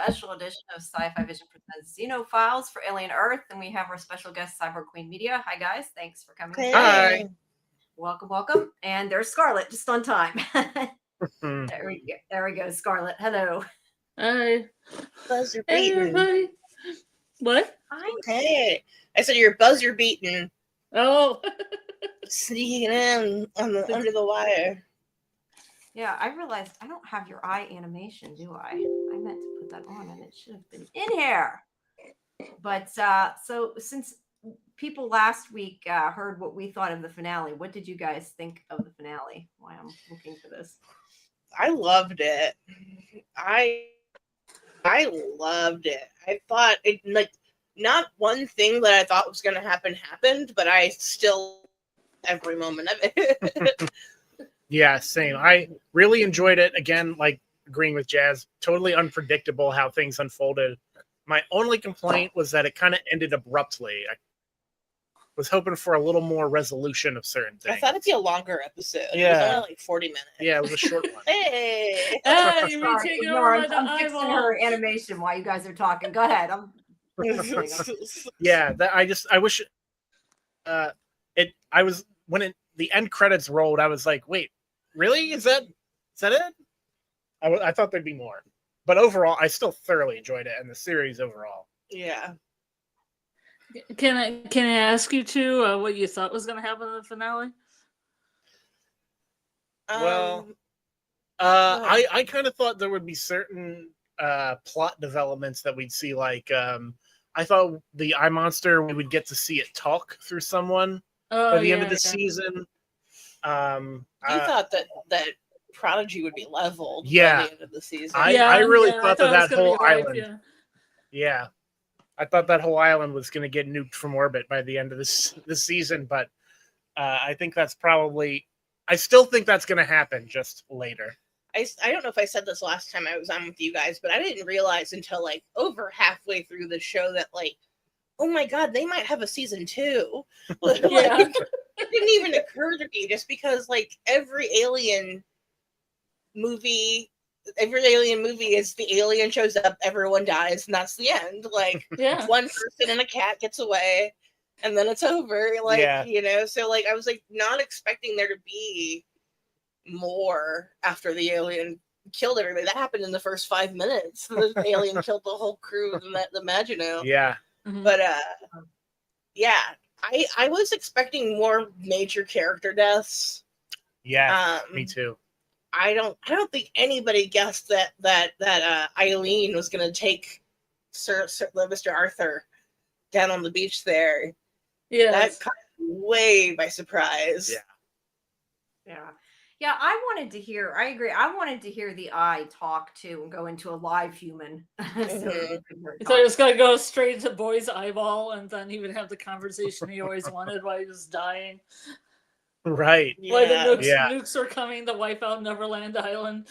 special edition of Sci-Fi Vision presents Xeno Files for Alien Earth, and we have our special guest, Cyborg Queen Media. Hi, guys. Thanks for coming. Hi. Welcome, welcome. And there's Scarlett, just on time. There we go, Scarlett. Hello. Hi. Buzzer Hey, beaten. everybody. What? Hey. I said you're buzzer beaten. Oh. Sneaking in under the wire. Yeah, I realized I don't have your eye animation, do I? I meant to put that on, and it should have been in here. But so since people last week heard what we thought of the finale, what did you guys think of the finale? Why I'm looking for this. I loved it. I loved it. I thought it, like, not one thing that I thought was going to happen happened, but I still every moment of it. Yeah, same. I really enjoyed it. Again, like agreeing with Jazz, totally unpredictable how things unfolded. My only complaint was that it kind of ended abruptly. I was hoping for a little more resolution of certain things. I thought it'd be a longer episode. Yeah. It was only like 40 minutes. Yeah, it was a short one. Hey! You Sorry, taking ignore, over I'm the fixing eyeball. her animation while you guys are talking. Go ahead. Yeah, I wish the end credits rolled, I was like, wait, really? Is that it? I thought there'd be more. But overall, I still thoroughly enjoyed it, and the series overall. Yeah. Can I ask you two what you thought was going to happen in the finale? Well, I kind of thought there would be certain plot developments that we'd see. Like, I thought the eye monster, we would get to see it talk through someone by the end of the season. You thought that Prodigy would be leveled by the end of the season. I really thought that whole island. Yeah. I thought that whole island was going to get nuked from orbit by the end of this season, but I think that's probably... I still think that's going to happen, just later. I don't know if I said this last time I was on with you guys, but I didn't realize until like over halfway through the show that like, oh my god, they might have a season 2. Like, it didn't even occur to me, just because like every alien movie is the alien shows up, everyone dies, and that's the end. Like, one person and a cat gets away, and then it's over. Like, you know, so like I was like not expecting there to be more after the alien killed everybody. That happened in the first 5 minutes. The alien killed the whole crew of the Maginot. Yeah. But I was expecting more major character deaths. Yeah, me too. I don't think anybody guessed that Eileen was going to take Sir Mr. Arthur down on the beach there. Yeah, that caught me way by surprise. Yeah. I wanted to hear. I agree. I wanted to hear the eye talk too and go into a live human. So it was going to go straight to Boy's eyeball, and then he would have the conversation he always wanted while he was dying. Right. Why the nukes are coming to wipe out Neverland Island.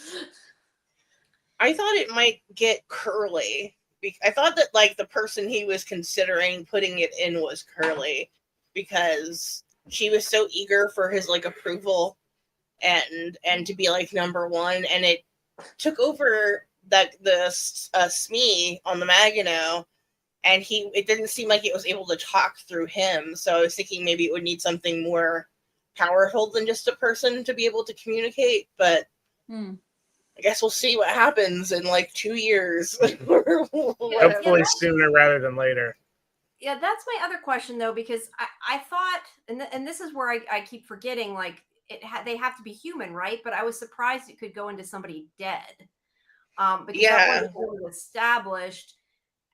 I thought it might get Curly. I thought that like the person he was considering putting it in was Curly, because she was so eager for his like approval and to be like number one, and it took over the Smee on the Maginot, and it didn't seem like it was able to talk through him. So I was thinking maybe it would need something more powerful than just a person to be able to communicate, but I guess we'll see what happens in like 2 years. Hopefully sooner rather than later. Yeah, that's my other question though, because I thought, and this is where I keep forgetting, like they have to be human, right? But I was surprised it could go into somebody dead, because that wasn't really established.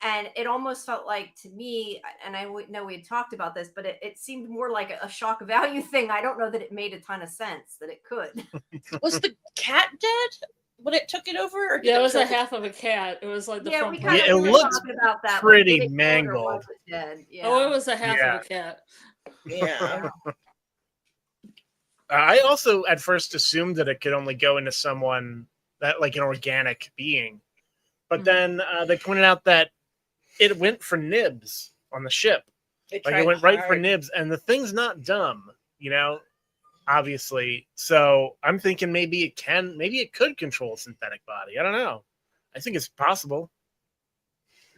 And it almost felt like, to me, and I know we had talked about this, but it seemed more like a shock value thing. I don't know that it made a ton of sense that it could. Was the cat dead when it took it over? Or it was a half of a cat. It was like the front we part. it looked about that. pretty like, mangled. Dead? Yeah. Oh, it was a half of a cat. Yeah. I also at first assumed that it could only go into someone that like an organic being, but then they pointed out that it went for nibs on the ship. It went right for nibs, and the thing's not dumb, you know, obviously. So I'm thinking maybe it could control a synthetic body. I don't know. I think it's possible.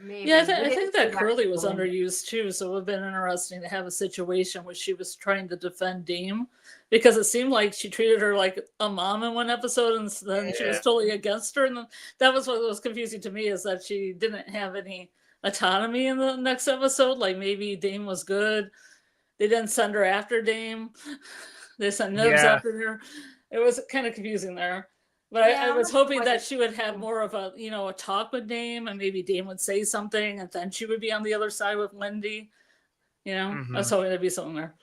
Maybe. Yeah, I We didn't think see that Curly was going. underused too, so it would have been interesting to have a situation where she was trying to defend Dame, because it seemed like she treated her like a mom in one episode, and then she was Yeah. totally against her, and then that was what was confusing to me, is that she didn't have any autonomy in the next episode. Like maybe Dame was good. They didn't send her after Dame. They sent Nibs Yeah. after her. It was kind of confusing there. But Yeah, I I'm was not sure hoping why that they- she would have more of a, a talk with Dame, and maybe Dame would say something, and then she would be on the other side with Lindy. I was hoping there'd be something there.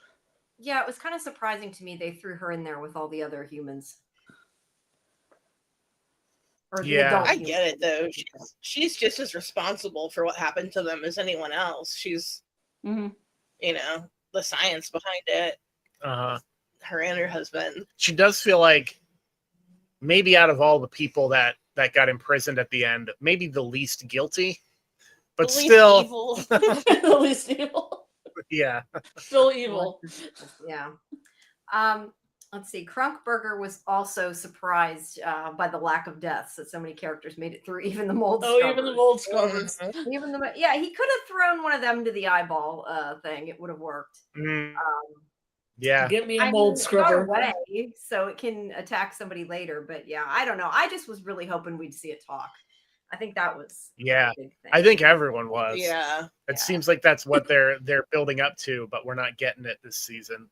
Yeah, it was kind of surprising to me they threw her in there with all the other humans. Or the Yeah. adult I humans. get it though. She's just as responsible for what happened to them as anyone else. She's, Mm-hmm. the science behind it. Uh-huh. Her and her husband. She does feel like maybe out of all the people that got imprisoned at the end, maybe the least guilty, but The least still, evil. The least evil. yeah. Still evil. Yeah. Let's see. Crunkburger was also surprised by the lack of deaths that so many characters made it through, even the mold. Oh, even the mold scrubbers. Even the he could have thrown one of them to the eyeball thing. It would have worked. Mm, yeah. Get me a I mold mean, it got scrubber. away, so it can attack somebody later. But yeah, I don't know. I just was really hoping we'd see it talk. I think that was Yeah. a big thing. I think everyone was. Yeah. It seems like that's what they're building up to, but we're not getting it this season.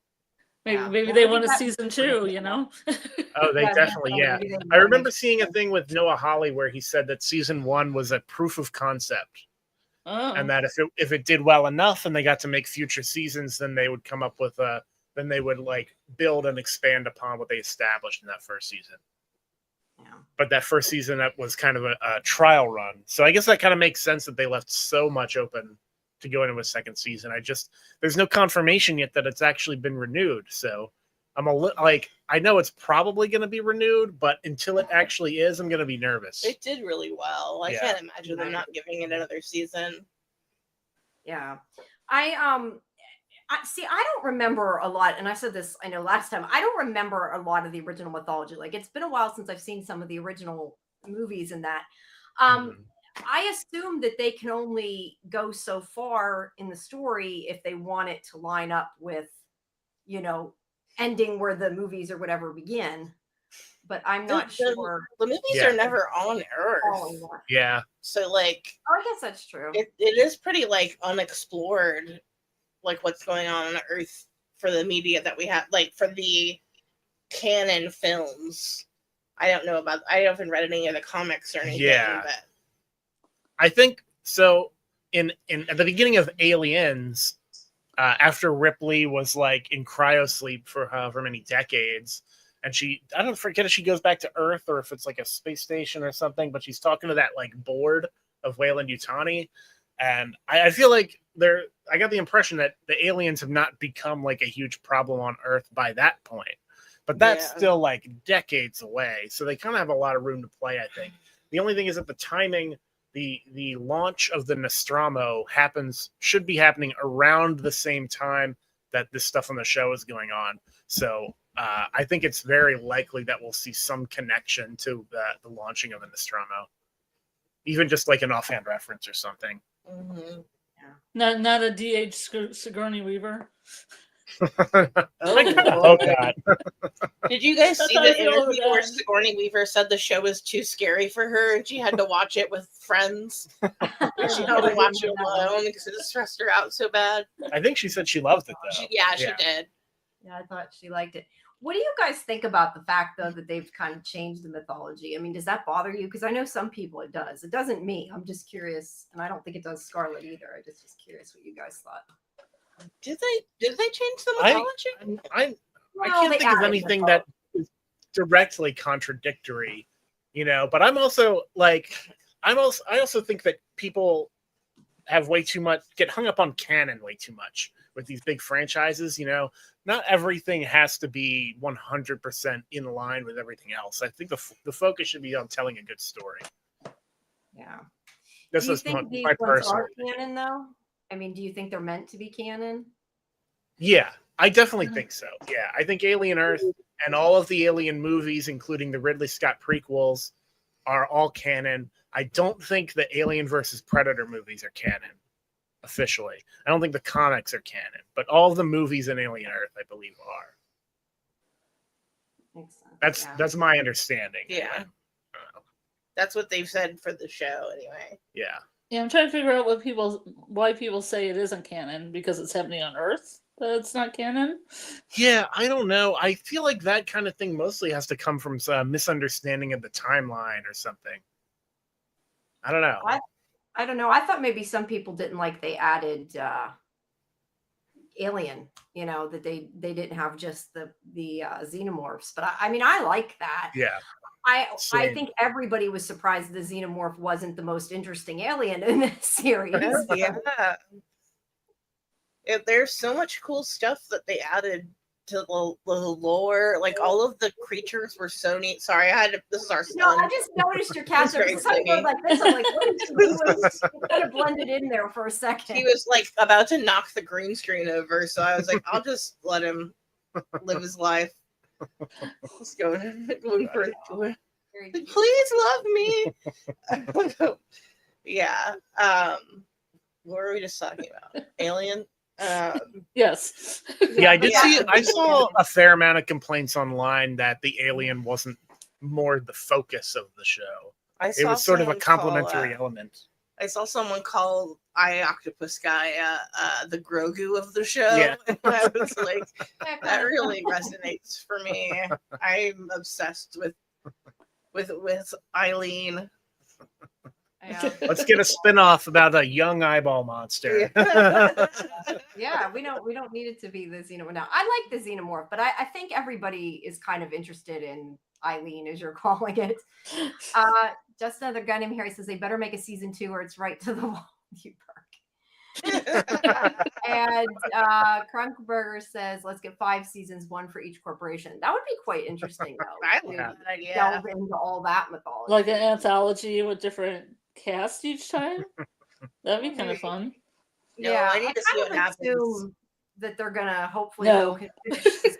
Maybe Yeah. they Well, I want a think season that's- 2, Oh, they Yeah, definitely, yeah. maybe they I wanna remember make- seeing a thing with Noah Hawley where he said that season 1 was a proof of concept, Oh. and that if it did well enough and they got to make future seasons, then they would come up with then they would like build and expand upon what they established in that first season. Yeah. But that first season, that was kind of a trial run, so I guess that kind of makes sense that they left so much open to go into a second season. There's no confirmation yet that it's actually been renewed, so I'm I know it's probably going to be renewed, but until it actually is, I'm going to be nervous. It did really well. I Yeah. can't imagine them not giving it another season. Yeah. I see, I don't remember a lot, and I said this, I know last time, I don't remember a lot of the original mythology. Like, it's been a while since I've seen some of the original movies and that. Mhm. I assume that they can only go so far in the story if they want it to line up with, ending where the movies or whatever begin. But I'm not sure. The movies Yeah. are never on Earth. Yeah. So, I guess that's true. it is pretty, unexplored, what's going on Earth for the media that we have, for the canon films. I haven't read any of the comics or anything. Yeah. But I think so. In at the beginning of Aliens, after Ripley was in cryosleep for however many decades, and I don't forget if she goes back to Earth or if it's a space station or something, but she's talking to that board of Weyland-Yutani, and I feel like I got the impression that the aliens have not become a huge problem on Earth by that point, but that's still decades away, so they kind of have a lot of room to play. I think the only thing is that the timing. The launch of the Nostromo should be happening around the same time that this stuff on the show is going on. So I think it's very likely that we'll see some connection to the launching of the Nostromo, even just an offhand reference or something. mhm. Not a D.H. Sigourney Weaver. Oh God! Did you guys see how I the feel interview about where that. Sigourney Weaver said the show was too scary for her and she had to watch it with friends? She No, I couldn't watch didn't it know that. alone because it stressed her out so bad. I think she said she loved it though. She Yeah. did. Yeah, I thought she liked it. What do you guys think about the fact, though, that they've kind of changed the mythology? I mean, does that bother you? Because I know some people it does. It doesn't me. I'm just curious, and I don't think it does Scarlet either. I just was curious what you guys thought. Did they change the mythology? I Well, can't they think of added anything mythology. that is directly contradictory, but I'm also I also think that people have get hung up on canon way too much with these big franchises. Not everything has to be 100% in line with everything else. I think the focus should be on telling a good story. Yeah. This Do you is think these my ones personal. are canon, though? I mean, do you think they're meant to be canon? Yeah, I definitely think so. Yeah, I think Alien Earth and all of the Alien movies, including the Ridley Scott prequels, are all canon. I don't think the Alien versus Predator movies are canon officially. I don't think the comics are canon, but all the movies in Alien Earth, I believe, are. Makes sense. That's my understanding. Yeah. Anyway. That's what they've said for the show, anyway. Yeah. Yeah, I'm trying to figure out why people say it isn't canon, because it's happening on Earth that it's not canon. Yeah, I don't know. I feel like that kind of thing mostly has to come from some misunderstanding of the timeline or something. I don't know. I don't know. I thought maybe some people didn't like they added Alien, that they didn't have just the xenomorphs. But I mean, I like that. Yeah. I Same. think everybody was surprised the xenomorph wasn't the most interesting alien in this series. Yeah. There's so much cool stuff that they added to the lore. Like, all of the creatures were so neat. Sorry, this is our son. No, I just noticed your cat. very It's like funny. this. I'm like, what is she doing? It kind of blended in there for a second. He was like about to knock the green screen over, so I was like, I'll just let him live his life. Let's go. Going for it. Please love me. Yeah. What were we just talking about? Alien? Yes. Yeah, I did Yeah. see. I saw a fair amount of complaints online that the alien wasn't more the focus of the show. It was sort of a complementary element. I saw someone call Eye Octopus Guy the Grogu of the show. Yeah. And I was like, that really resonates for me. I'm obsessed with Eileen. Yeah. Let's get a spin-off about a young eyeball monster. Yeah, we don't need it to be the xenomorph. Now, I like the xenomorph, but I think everybody is kind of interested in Eileen, as you're calling it. Just another guy named Harry says they better make a season 2 or it's right to the wall. You perk. And Krunkberger says, let's get 5 seasons, 1 for each corporation. That would be quite interesting, though. I to love that idea. delve into all that mythology. Like an anthology with different casts each time. That'd be kind of fun. No, yeah, I need to see kind what of happens. assume that they're gonna hopefully No. finish this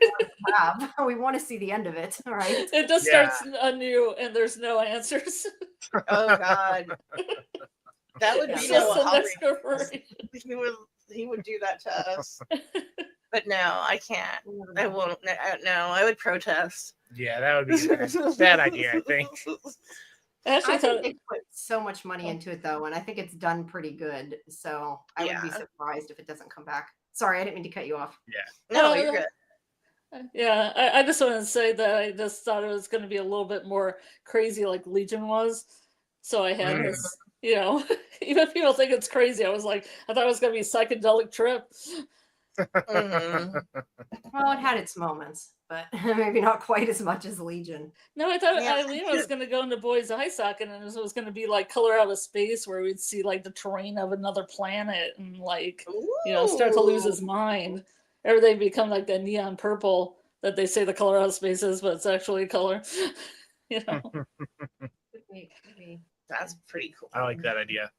lab. We want to see the end of it. All right. It just Yeah. starts anew and there's no answers. Oh God, that would Yeah. be It's so just the horrible. next corporation. He would do that to us. But no, I can't. I won't. No, I would protest. Yeah, that would be a bad idea, I think. Actually, I think thought, they put so much money into it though, and I think it's done pretty good. So I would be Yeah. surprised if it doesn't come back. Sorry, I didn't mean to cut you off. No, you're good. yeah, I just wanted to say that I just thought it was going to be a little bit more crazy like Legion was. So I had this, even if people think it's crazy, I thought it was going to be a psychedelic trip. Mhm. Well, it had its moments, but maybe not quite as much as Legion. No, I thought Yeah. Eileen was going to go into Boy's Eye Socket and it was going to be like Color Out of Space where we'd see like the terrain of another planet and like, start to lose his mind. Everything become like the neon purple that they say the color out of space is, but it's actually color. Maybe. That's pretty cool. I like that idea.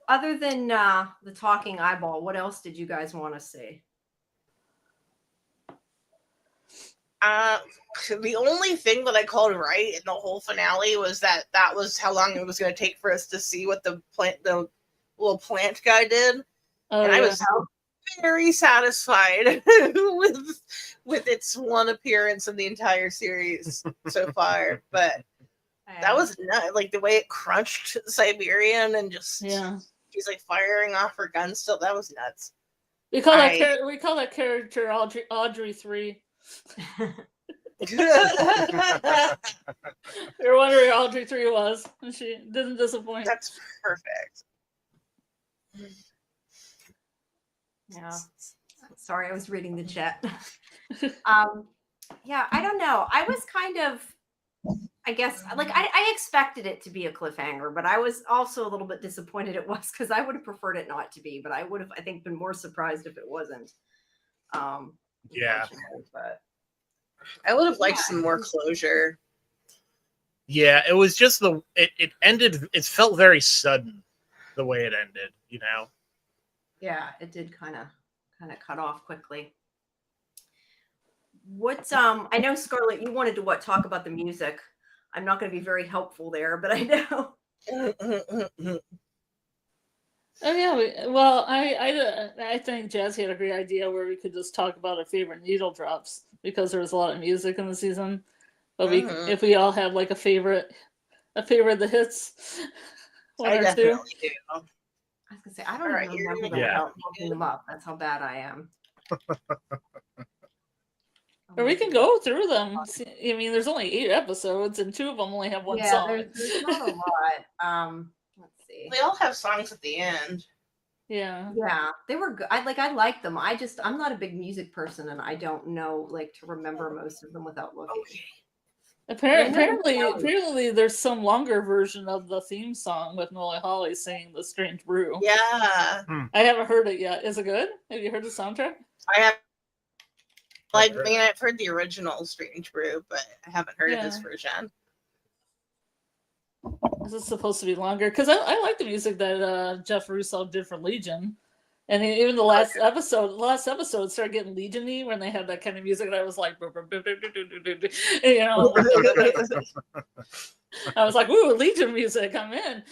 Other than the talking eyeball, what else did you guys want to see? The only thing that I called right in the whole finale was that was how long it was going to take for us to see what the little plant guy did, Oh, and I yeah. was very satisfied with its one appearance in the entire series so far. But that was nuts. Like the way it crunched Siberian and just she's like firing off her gun still. That was nuts. We call that character Audrey 3. You're wondering who Audrey 3 was, and she didn't disappoint. That's perfect. Yeah. Sorry, I was reading the chat. Yeah, I don't know. I was kind of, I guess, like I expected it to be a cliffhanger, but I was also a little bit disappointed it was because I would have preferred it not to be, but I would have, I think, been more surprised if it wasn't. Yeah. But I would have liked some more closure. Yeah, it was just it ended, it felt very sudden the way it ended, yeah, it did kind of cut off quickly. What I know, Scarlett, you wanted to talk about the music. I'm not going to be very helpful there, but I know. Oh yeah, I think Jazzy had a great idea where we could just talk about our favorite needle drops because there was a lot of music in the season. But if we all have like a favorite of the hits, one I or definitely two. do. I was gonna say I don't All even right, you're remember gonna them Yeah. without looking them up. That's how bad I am. Or we can go through them. I mean, there's only 8 episodes, and 2 of them only have one Yeah, song. there's not a lot. Let's see. They all have songs at the end. Yeah. Yeah, they were good. I like them. I'm not a big music person, and I don't know like to remember most of them without looking. Okay. Apparently, there's some longer version of the theme song with Molly Holly singing "The Strange Brew." Yeah, I haven't heard it yet. Is it good? Have you heard the soundtrack? I have. Like, I mean, I've heard the original Strange Brew, but I haven't heard of this version. This is supposed to be longer because I like the music that Jeff Russo did for Legion, and even the last episode started getting Legion-y when they had that kind of music. And I was like, you know, I was like, "Ooh, Legion music! I'm in."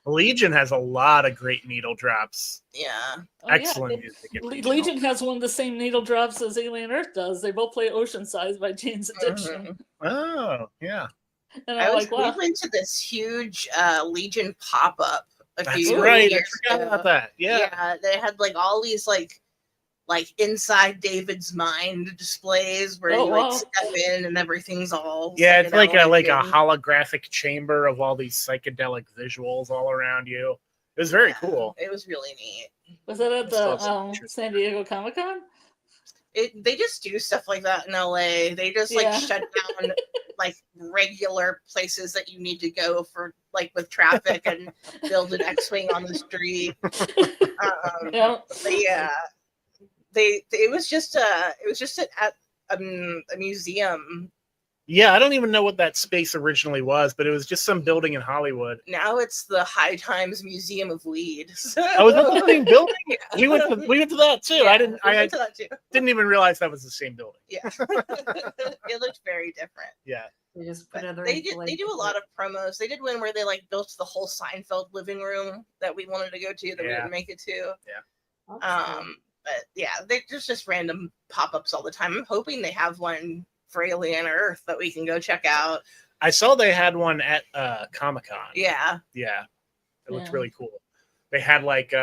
Legion has a lot of great needle drops. Yeah. Excellent music. in Legion has one of the same needle drops as Alien Earth does. They both play Oceanside by Jane's Addiction. Oh, yeah. And I I'm was like, wow. we went to this huge Legion pop-up a That's few right. I years forgot ago. about that. Yeah. Yeah, they had like all these like inside David's mind displays where you like step in and everything's all Yeah, it's like a psychedelic holographic chamber of all these psychedelic visuals all around you. It was very cool. It was really neat. Was that at the San Diego Comic-Con? They just do stuff like that in LA. They just like shut down like regular places that you need to go for like with traffic and build an X-wing on the street. But yeah, it was just at a museum. Yeah, I don't even know what that space originally was, but it was just some building in Hollywood. Now it's the High Times Museum of Weed. Oh, was that the same building? Yeah. We went to that too. Yeah, I went to that too. didn't even realize that was the same building. Yeah, it looked very different. Yeah, they just put they do a lot of promos. They did one where they like built the whole Seinfeld living room that we wanted to go to that we didn't make it to. Yeah. But yeah, there's just random pop-ups all the time. I'm hoping they have one for Alien Earth that we can go check out. I saw they had one at Comic-Con. Yeah. It looked really cool. They had like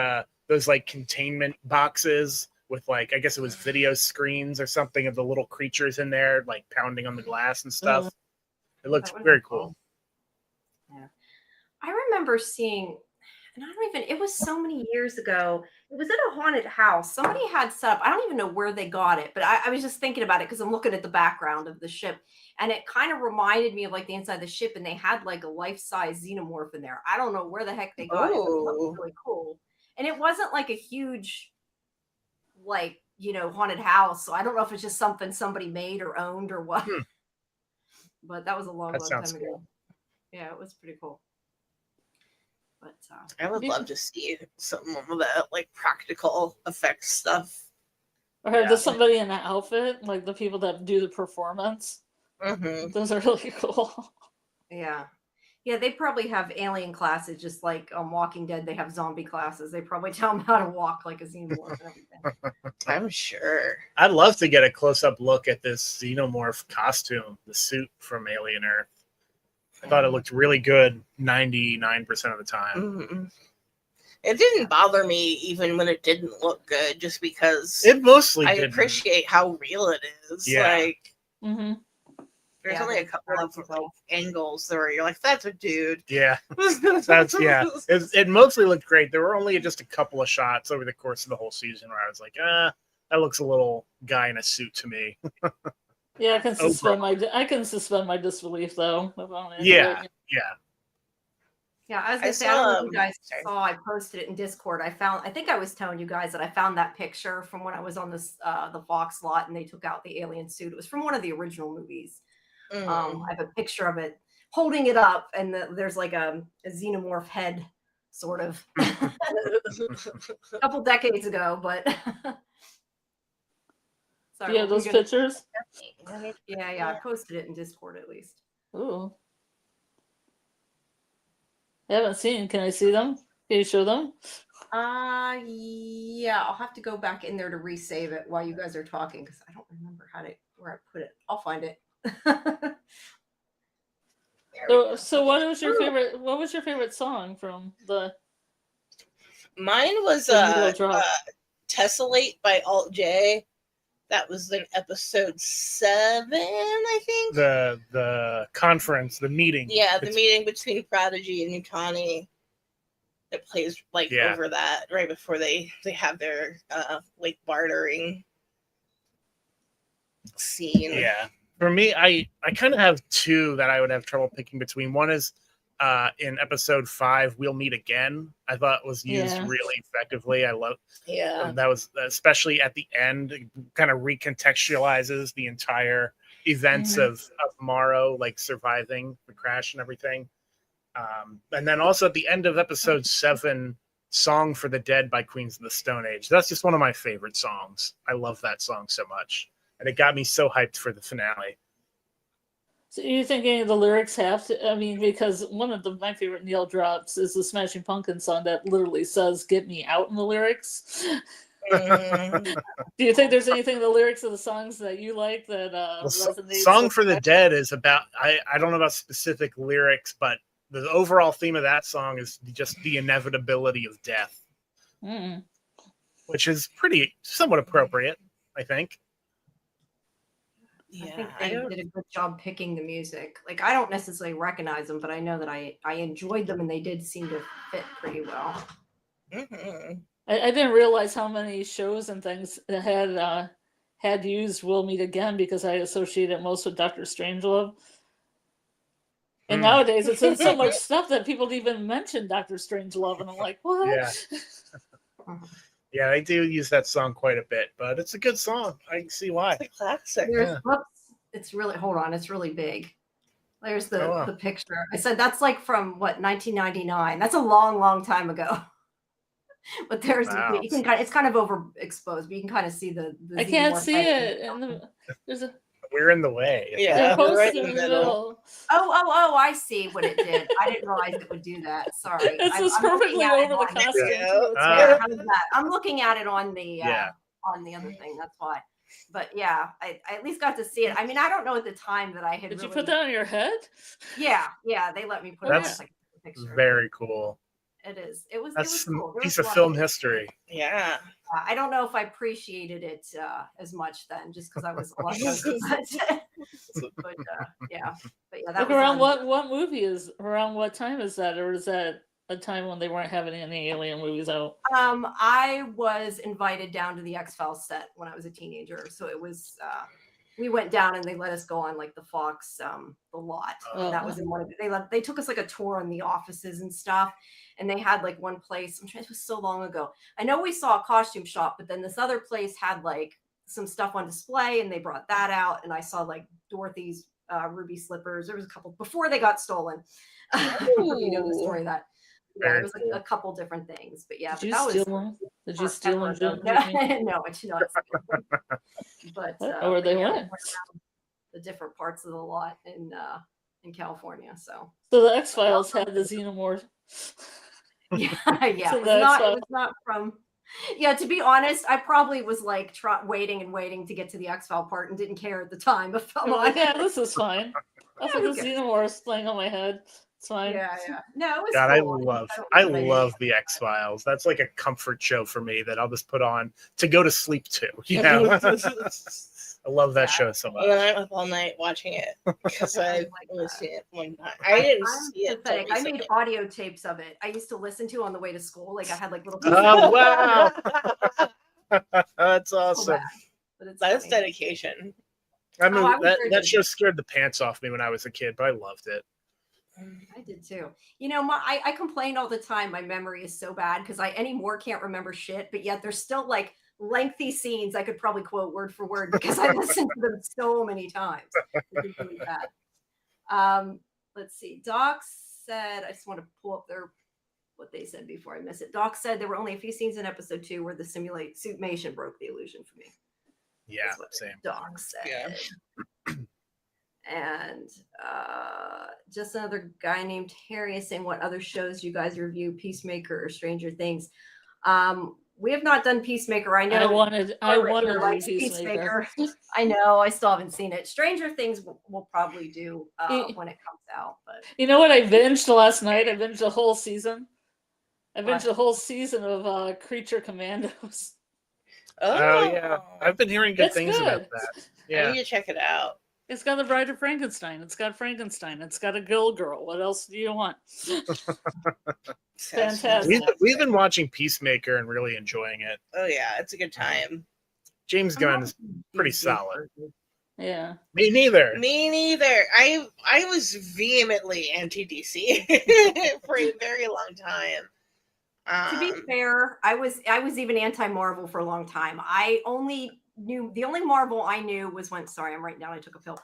those like containment boxes with like, I guess it was video screens or something of the little creatures in there like pounding on the glass and stuff. It looked very cool. Yeah, I remember seeing, and I don't even, it was so many years ago. It was at a haunted house. Somebody had set up, I don't even know where they got it, but I was just thinking about it because I'm looking at the background of the ship, and it kind of reminded me of like the inside of the ship, and they had like a life-size xenomorph in there. I don't know where the heck they got it, but it looked really cool. And it wasn't like a huge, like, haunted house. So I don't know if it's just something somebody made or owned or what. But that was a long time ago. Yeah, it was pretty cool. But I would love to see some of that like practical effects stuff. Or just somebody in that outfit, like the people that do the performance. Those are really cool. Yeah. Yeah, they probably have alien classes, just like on Walking Dead, they have zombie classes. They probably tell them how to walk like a xenomorph and everything. I'm sure. I'd love to get a close-up look at this xenomorph costume, the suit from Alien Earth. I thought it looked really good 99% of the time. It didn't bother me even when it didn't look good, just because it mostly I appreciate how real it is. Yeah. Like, there's only a couple of like, angles where you're like, that's a dude. Yeah. It mostly looked great. There were only just a couple of shots over the course of the whole season where I was like, that looks a little guy in a suit to me. Yeah, I can suspend my disbelief though. Yeah. Yeah, I was gonna say, I don't know if you guys saw, I posted it in Discord. I think I was telling you guys that I found that picture from when I was on this the Fox lot and they took out the alien suit. It was from one of the original movies. I have a picture of it holding it up, and there's like a xenomorph head, sort of, a couple decades ago. But sorry, those pictures. Yeah, I posted it in Discord at least. Ooh. I haven't seen. Can I see them? Can you show them? Yeah, I'll have to go back in there to resave it while you guys are talking because I don't remember where I put it. I'll find it. So what was your favorite? What was your favorite song from the? Mine was Tessellate by Alt J. That was in episode 7, I think. The conference, the meeting. Yeah, the meeting between Prodigy and Utani. It plays over that right before they have their bartering scene. Yeah. For me, I kind of have two that I would have trouble picking between. One is in episode 5, We'll Meet Again. I thought was used really effectively. I love that was especially at the end, it kind of recontextualizes the entire events of Morrow, like surviving the crash and everything. And then also at the end of episode 7, Song for the Dead by Queens of the Stone Age. That's just one of my favorite songs. I love that song so much. And it got me so hyped for the finale. So you think any of the lyrics have to? I mean, because one of my favorite Neil drops is the Smashing Pumpkins song that literally says "Get me out" in the lyrics. Do you think there's anything in the lyrics of the songs that you like that resonates? Song for the Dead is about, I don't know about specific lyrics, but the overall theme of that song is just the inevitability of death, which is somewhat appropriate, I think. Yeah, I think they did a good job picking the music. Like, I don't necessarily recognize them, but I know that I enjoyed them, and they did seem to fit pretty well. I didn't realize how many shows and things that had used "We'll Meet Again" because I associate it most with Dr. Strangelove. And nowadays, it's in so much stuff that people even mention Dr. Strangelove, and I'm like, what? Yeah. Yeah, they do use that song quite a bit, but it's a good song. I can see why. It's a classic. It's really, hold on, it's really big. There's the picture. I said that's like from 1999. That's a long, long time ago. But there's you can it's kind of overexposed, but you can kind of see the I can't see it. There's a We're in the way. Yeah, right in the middle. Oh, I see what it did. I didn't realize it would do that. Sorry. It's just perfectly over the costume. How's that? I'm looking at it on the other thing. That's why. But yeah, I at least got to see it. I mean, I don't know at the time that I had. Did you put that on your head? Yeah, they let me put it on like a picture. Very cool. It is. It was cool. Piece of film history. Yeah. I don't know if I appreciated it as much then, just because I was a lot younger. But yeah. That like was around what movie is around what time is that, or is that a time when they weren't having any alien movies out? I was invited down to the X-Files set when I was a teenager, so it was. We went down and they let us go on like the Fox, the lot. And that was in one of they took us like a tour on the offices and stuff. And they had like one place, I'm trying, it was so long ago. I know we saw a costume shop, but then this other place had like some stuff on display and they brought that out. And I saw like Dorothy's ruby slippers. There was a couple before they got stolen. You know the story of that. Yeah, it was like a couple different things, but yeah. Did you steal them? Did you steal them? No, I did not. But or they went the different parts of the lot in California. So the X-Files had the Xenomorph. Yeah. It was not from. Yeah, to be honest, I probably was like waiting to get to the X-File part and didn't care at the time. But felt like, yeah, this is fine. I thought the Xenomorph playing on my head. It's fine. Yeah. No, it was God, cool. I love the X-Files. That's like a comfort show for me that I'll just put on to go to sleep to. You know? I love that show so much. And then I'm up all night watching it because I only seen it one time. I didn't see it. I made audio tapes of it. I used to listen to on the way to school. Like I had like little. Oh wow, that's awesome. That's dedication. I mean, that show scared the pants off me when I was a kid, but I loved it. I did too. You know, I complain all the time. My memory is so bad because I anymore can't remember shit. But yet there's still like lengthy scenes I could probably quote word for word because I listened to them so many times. It's really bad. Let's see. Doc said, I just want to pull up what they said before I miss it. Doc said there were only a few scenes in episode 2 where the suitmation broke the illusion for me. Yeah, same. Doc said. Yeah. And just another guy named Harry is saying, what other shows you guys review? Peacemaker or Stranger Things? We have not done Peacemaker. I know I wanted to likes do Peacemaker. I know. I still haven't seen it. Stranger Things we'll probably do when it comes out. But you know what I binged last night? I binged the whole season. I binged What? the whole season of Creature Commandos. Oh yeah, I've been hearing good It's things about good. that. I Yeah, need to check it out. It's got the Bride of Frankenstein. It's got Frankenstein. It's got a girl. What else do you want? Sounds Fantastic. we've been watching Peacemaker and really enjoying it. Oh yeah, it's a good time. James Gunn is pretty solid. Yeah. Me neither. Me neither. I was vehemently anti DC for a very long time. To be fair, I was even anti-Marvel for a long time. The only Marvel I knew was sorry, I'm writing down, I took a pill.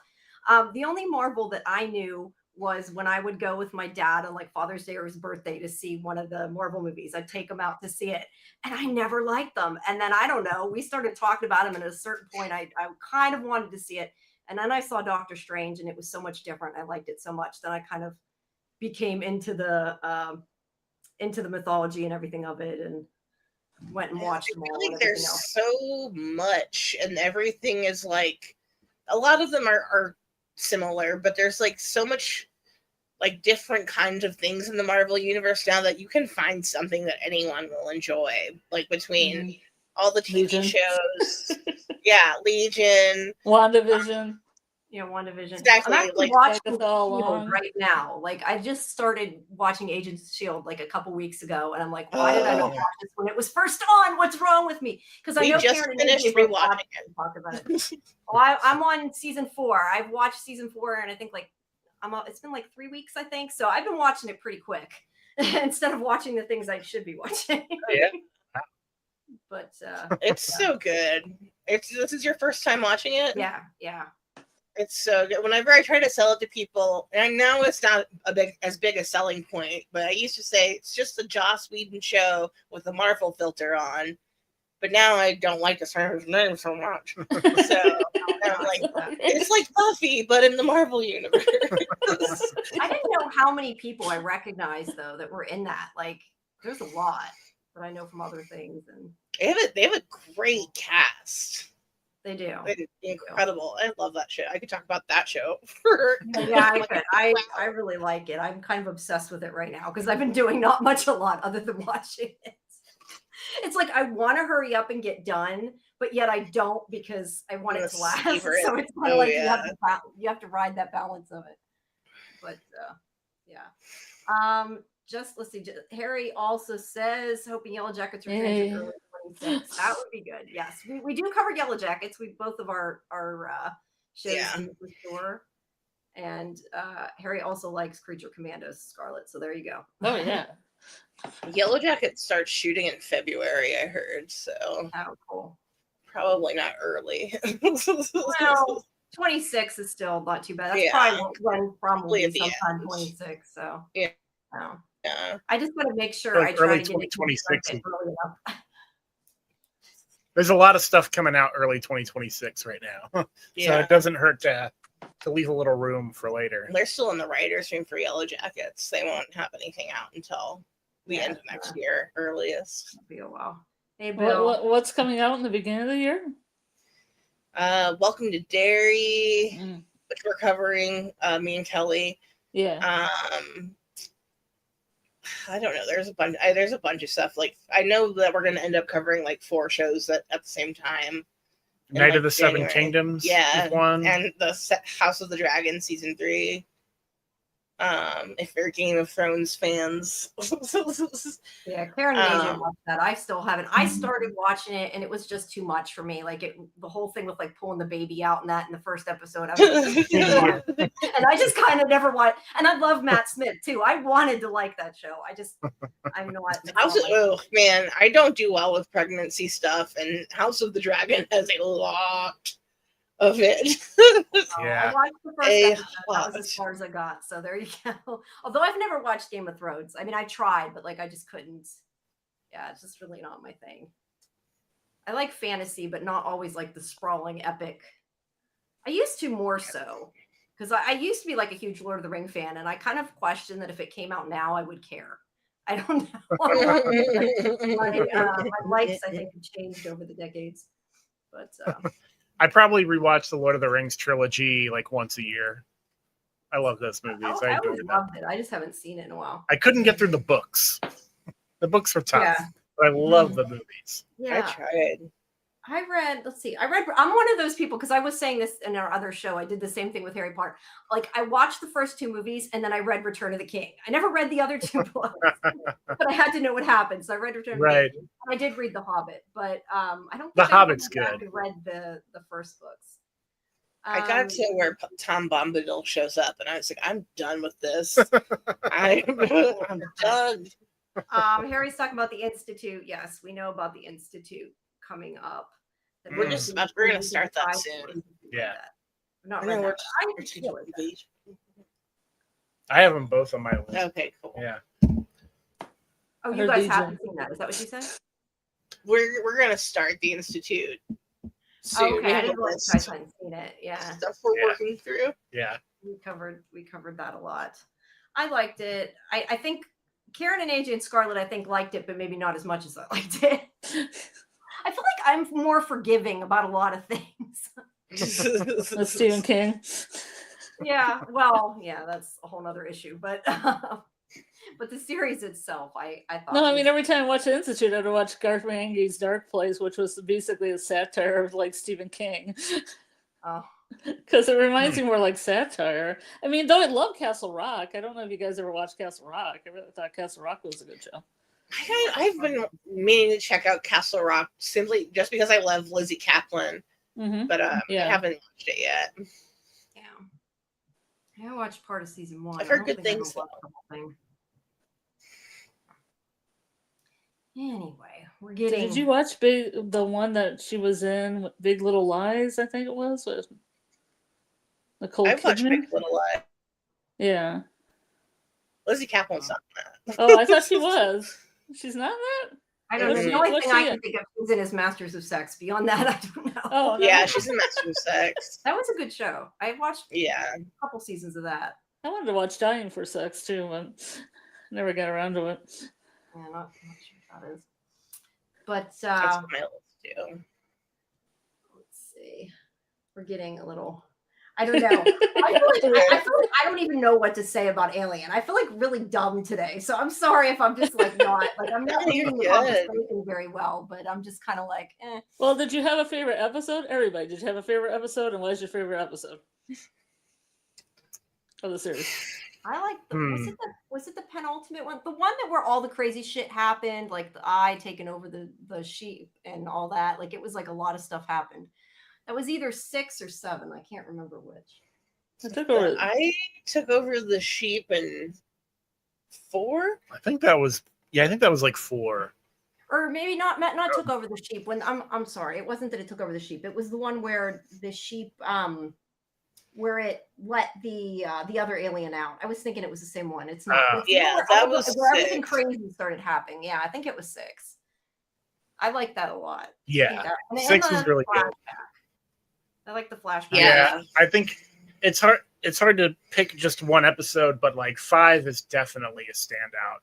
The only Marvel that I knew was when I would go with my dad on like Father's Day or his birthday to see one of the Marvel movies. I'd take him out to see it, and I never liked them. And then I don't know, we started talking about them, and at a certain point, I kind of wanted to see it. And then I saw Doctor Strange, and it was so much different. I liked it so much that I kind of became into the mythology and everything of it, and went and watched them all. I feel like there's so much, and everything is like, a lot of them are similar, but there's like so much like different kinds of things in the Marvel universe now that you can find something that anyone will enjoy, like between all the TV Legion. shows. Yeah, Legion, WandaVision. WandaVision. Exactly, I'm actually like, watching Agatha all S.H.I.E.L.D. along. right now. Like I just started watching Agents of S.H.I.E.L.D. like a couple weeks ago, and I'm like, why did I not watch this when it was first on? What's wrong with me? Because I we know just Karen and finished AJ both rewatching watched it. and talked about it. Well, I'm on season 4. I've watched season 4, and I think like it's been like 3 weeks, I think. So I've been watching it pretty quick instead of watching the things I should be watching. Yeah. But It's so good. This is your first time watching it? yeah. It's so good. Whenever I try to sell it to people, and I know it's not as big a selling point, but I used to say it's just a Joss Whedon show with a Marvel filter on. But now I don't like to say his name so much. So I'm like, it's like Buffy, but in the Marvel universe. I didn't know how many people I recognized though that were in that. Like, there's a lot that I know from other things, and They have a great cast. they do. It's incredible. I love that show. I could talk about that show for Yeah, I really like it. I'm kind of obsessed with it right now because I've been doing not much a lot other than watching it. It's like I want to hurry up and get done, but yet I don't because I want it to last. So it's kind of like you have to ride that balance of it. But yeah. Just let's see. Harry also says, hoping Yellow Jackets return to early 26. That would be good. Yes, we do cover Yellow Jackets. We both of our shows for sure. And Harry also likes Creature Commandos, Scarlet. So there you go. Oh yeah. Yellow Jackets starts shooting in February, I heard. So cool. Probably not early. Well, 26 is still not too bad. That's probably sometime 26. So yeah. I just want to make sure I try to get it 2026 early enough. There's a lot of stuff coming out early 2026 right now. So it doesn't hurt to leave a little room for later. They're still in the writer's room for Yellow Jackets. They won't have anything out until the end of next year, earliest. It'll be a while. Hey, Bill. What's coming out in the beginning of the year? Welcome to Derry, which we're covering, me and Kelly. Yeah. I don't know. There's a bunch of stuff. Like I know that we're going to end up covering like 4 shows at the same time. Night of the Seven Kingdoms. Yeah, one. And the House of the Dragon season 3. If you're Game of Thrones fans. Yeah, Karen and AJ watched that. I still haven't. I started watching it and it was just too much for me. Like the whole thing with like pulling the baby out and that in the first episode. I was like, and I just kind of never watched. And I love Matt Smith too. I wanted to like that show. I know what. Oh man, I don't do well with pregnancy stuff, and House of the Dragon has a lot of it. I watched the first episode. That was as far as I got. So there you go. Although I've never watched Game of Thrones. I mean, I tried, but like I just couldn't. Yeah, it's just really not my thing. I like fantasy, but not always like the sprawling epic. I used to more so because I used to be like a huge Lord of the Ring fan, and I kind of question that if it came out now, I would care. I don't know. My likes, I think, have changed over the decades. But I probably rewatch the Lord of the Rings trilogy like once a year. I love those movies. I I enjoy always them. loved it. I just haven't seen it in a while. I couldn't get through the books. The books were tough, Yeah. but I love the movies. I Yeah. tried. I read, I'm one of those people, because I was saying this in our other show. I did the same thing with Harry Potter. Like, I watched the first 2 movies and then I read Return of the King. I never read the other 2 books, but I had to know what happened. So I read Return of the Right. King. I did read The Hobbit, but I don't The think I Hobbit's went back good. and read the first books. I got to where Tom Bombadil shows up, and I was like, I'm done with this. I'm done. Harry's talking about the Institute. Yes, we know about the Institute coming up. That We're we're gonna start that soon. Yeah. Not I read know, that, we're but I taking feel it. movies. I have them both on my list. Okay, cool. Yeah. Oh, I you heard guys DJ. haven't seen that? Is that what you said? We're gonna start the Institute soon. Okay, We I have a didn't realize list you guys hadn't seen it. Yeah, stuff we're Yeah. working through. Yeah. we covered that a lot. I liked it. I think Karen and AJ and Scarlett, I think, liked it, but maybe not as much as I liked it. I feel like I'm more forgiving about a lot of things. That's Stephen King. Yeah, well, yeah, that's a whole nother issue. But the series itself, I thought. No, I was- mean, every time I watch the Institute, I had to watch Garth Marenghi's Dark Place, which was basically a satire of like Stephen King. Oh. Because it reminds me more like satire. I mean, though I love Castle Rock. I don't know if you guys ever watched Castle Rock. I really thought Castle Rock was a good show. I've been meaning to check out Castle Rock simply just because I love Lizzie Kaplan, Mm-hmm. but Yeah. I haven't watched it yet. Yeah, I watched part of season 1. I've heard I don't good think I things, watched the whole thing. Anyway, we're getting. Did you watch the one that she was in, Big Little Lies? I think it was with Nicole I've watched Kidman. Big Little Lies. Yeah. Lizzie Kaplan's not in that. Oh, I thought she was. She's not in that? I don't know. What's The only what's thing I she can in? think of is in his Masters of Sex. Beyond that, I don't know. Oh, no. Yeah, she's in Master of Sex. That was a good show. I watched Yeah. a couple seasons of that. I wanted to watch Dying for Sex too, but never got around to it. Yeah, not sure what that is. But That's on my list too. let's see. We're getting a little. I don't know. I feel like I don't even know what to say about Alien. I feel like really dumb today. So I'm sorry if I'm just like not like I'm not You're reading the good. conversation very well, but I'm just kind of like, eh. Well, did you have a favorite episode? Everybody, did you have a favorite episode? And what is your favorite episode of the series? I like was it the penultimate one? The one that where all the crazy shit happened, like the eye taking over the sheep and all that. Like it was like a lot of stuff happened. That was either 6 or 7. I can't remember which. I took over the sheep in 4. I think that was like 4. Or maybe not took over the sheep. When I'm sorry, it wasn't that it took over the sheep. It was the one where the sheep where it let the other alien out. I was thinking it was the same one. It's not. It's yeah, where that was where everything 6. crazy started happening. Yeah, I think it was 6. I like that a lot. Yeah. And 6 was really good. I like the flashback. Yeah. I think it's hard to pick just one episode, but like 5 is definitely a standout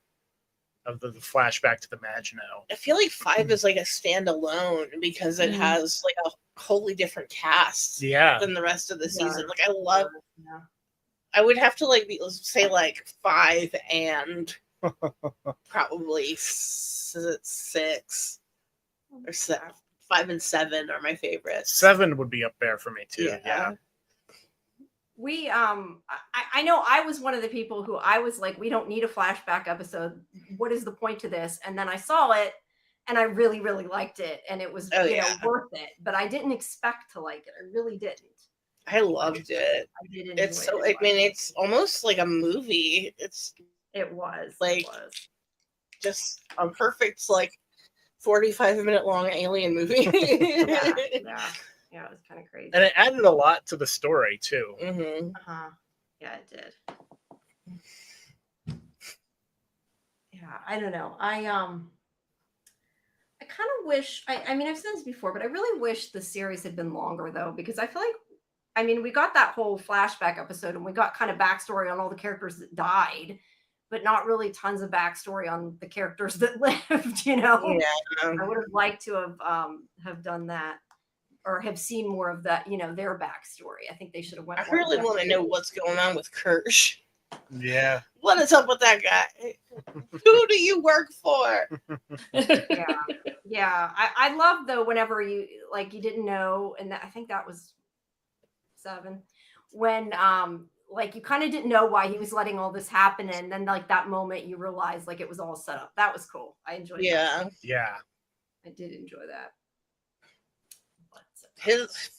of the flashback to the Maginot. I feel like 5 is like a standalone because it has like a wholly different cast than the rest of the season. Like I love. Yeah. I would have to like say like 5 and probably 6 or 7. 5 and 7 are my favorites. 7 would be up there for me too. Yeah. We I know I was one of the people who I was like, we don't need a flashback episode. What is the point to this? And then I saw it and I really, really liked it. And it was worth it. But I didn't expect to like it. I really didn't. I loved it. I did enjoy It's so it. I mean it's almost like a movie. It was just a perfect like 45-minute long alien movie. Yeah, it was kind of crazy. And it added a lot to the story too. Mm-hmm. Yeah, it did. Yeah, I don't know. I kind of wish. I mean, I've said this before, but I really wish the series had been longer though, because I feel like I mean, we got that whole flashback episode, and we got kind of backstory on all the characters that died, but not really tons of backstory on the characters that lived. Yeah. I would have liked to have done that, or have seen more of that. Their backstory. I think they should have went. I more really into want to know what's going on with Kirsch. Yeah. What is up with that guy? Who do you work for? Yeah. I love though whenever you didn't know, and I think that was 7 when you kind of didn't know why he was letting all this happen, and then that moment you realized it was all set up. That was cool. I enjoyed that. Yeah. I did enjoy that.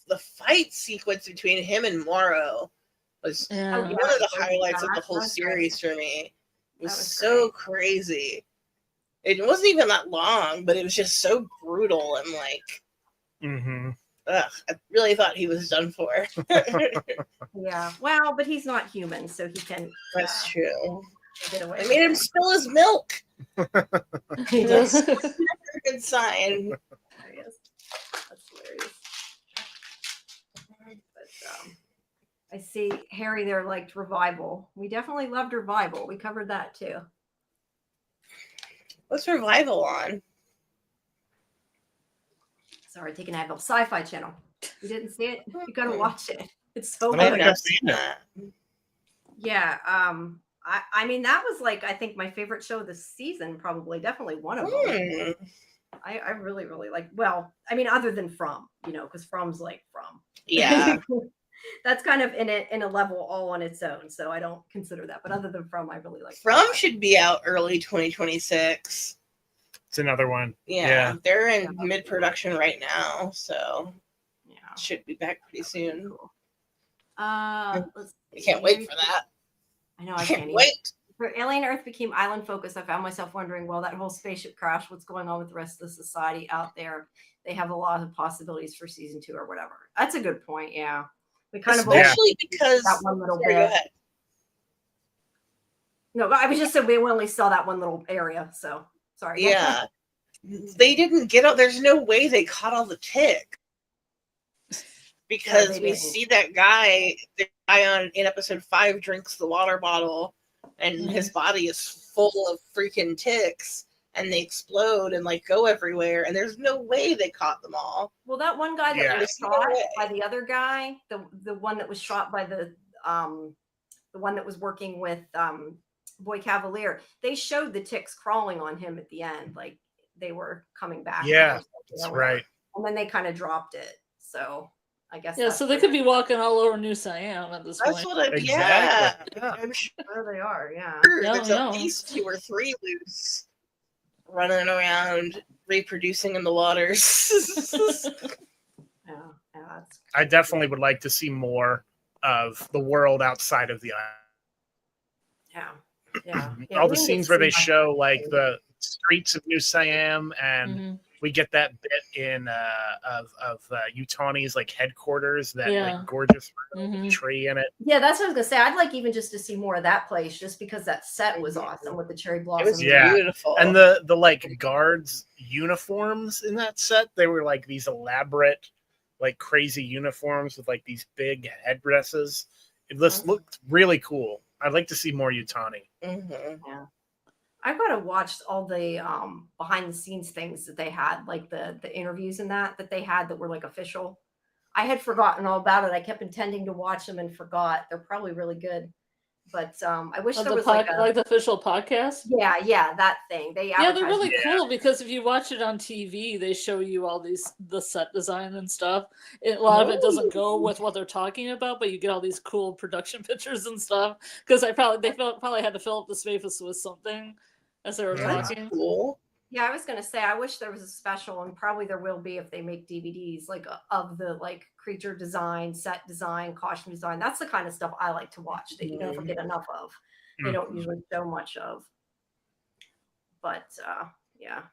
The fight sequence between him and Morrow was Yeah. one of the highlights of the whole series for me. It was so crazy. It wasn't even that long, but it was just so brutal and I really thought he was done for. Yeah. Well, but he's not human, so he can. That's true. Get away. I made him spill his milk. He does. Never a good sign. That's hilarious. But I see Harry there liked Revival. We definitely loved Revival. We covered that too. What's Revival on? Sorry, taking Advil. SciFi channel. You didn't see it? You gotta watch it. It's so I don't good. think I've seen that. Yeah. I mean, that was I think my favorite show this season, probably. Definitely one of them. I really, really like. Well, I mean, other than From, because From's From. Yeah. That's kind of in a level all on its own, so I don't consider that. But other than From, I really like. From should be out early 2026. It's another one. Yeah. They're in mid-production right now, so yeah, should be back pretty soon. Cool. I can't wait for that. I know I can't wait. For Alien Earth became island focused, I found myself wondering, well, that whole spaceship crash, what's going on with the rest of the society out there? They have a lot of possibilities for season 2 or whatever. That's a good point. Yeah. We kind especially because that one little bit. Go ahead. No, I was just saying we only saw that one little area, so sorry. Yeah. They didn't get out. There's no way they caught all the tick. Because we see that guy, the guy in episode 5 drinks the water bottle and his body is full of freaking ticks and they explode and go everywhere. And there's no way they caught them all. Well, that one guy that was No shot way. by the other guy, the one that was shot by the one that was working with Boy Cavalier, they showed the ticks crawling on him at the end, they were coming back. Yeah, that's right. And then they kind of dropped it. So I guess. Yeah, so they could be walking all over New Siam at this point. That's what Exactly. yeah. I'm Sure they are. Yeah. sure there's at least 2 or 3 loose running around reproducing in the waters. Yeah. That's I definitely would like to see more of the world outside of the island. Yeah. All the scenes where they show the streets of New Siam, and we get that bit in of Utani's headquarters, that gorgeous tree in it. Yeah, that's what I was gonna say. I'd like even just to see more of that place, just because that set was awesome with the cherry blossoms. It was beautiful. And the guards' uniforms in that set, they were these elaborate, crazy uniforms with these big headdresses. It just looked really cool. I'd like to see more Utani. Yeah. I've got to watch all the behind the scenes things that they had, the interviews and that they had that were official. I had forgotten all about it. I kept intending to watch them and forgot. They're probably really good, but I wish there was the official podcast. Yeah, that thing. They're really cool because if you watch it on TV, they show you all the set design and stuff. A lot of it doesn't go with what they're talking about, but you get all these cool production pictures and stuff. Because they probably had to fill up the space with something as they were talking. Cool. Yeah, I was gonna say I wish there was a special, and probably there will be if they make DVDs of the creature design, set design, costume design. That's the kind of stuff I like to watch that you never get enough of. They don't usually show much of. But yeah.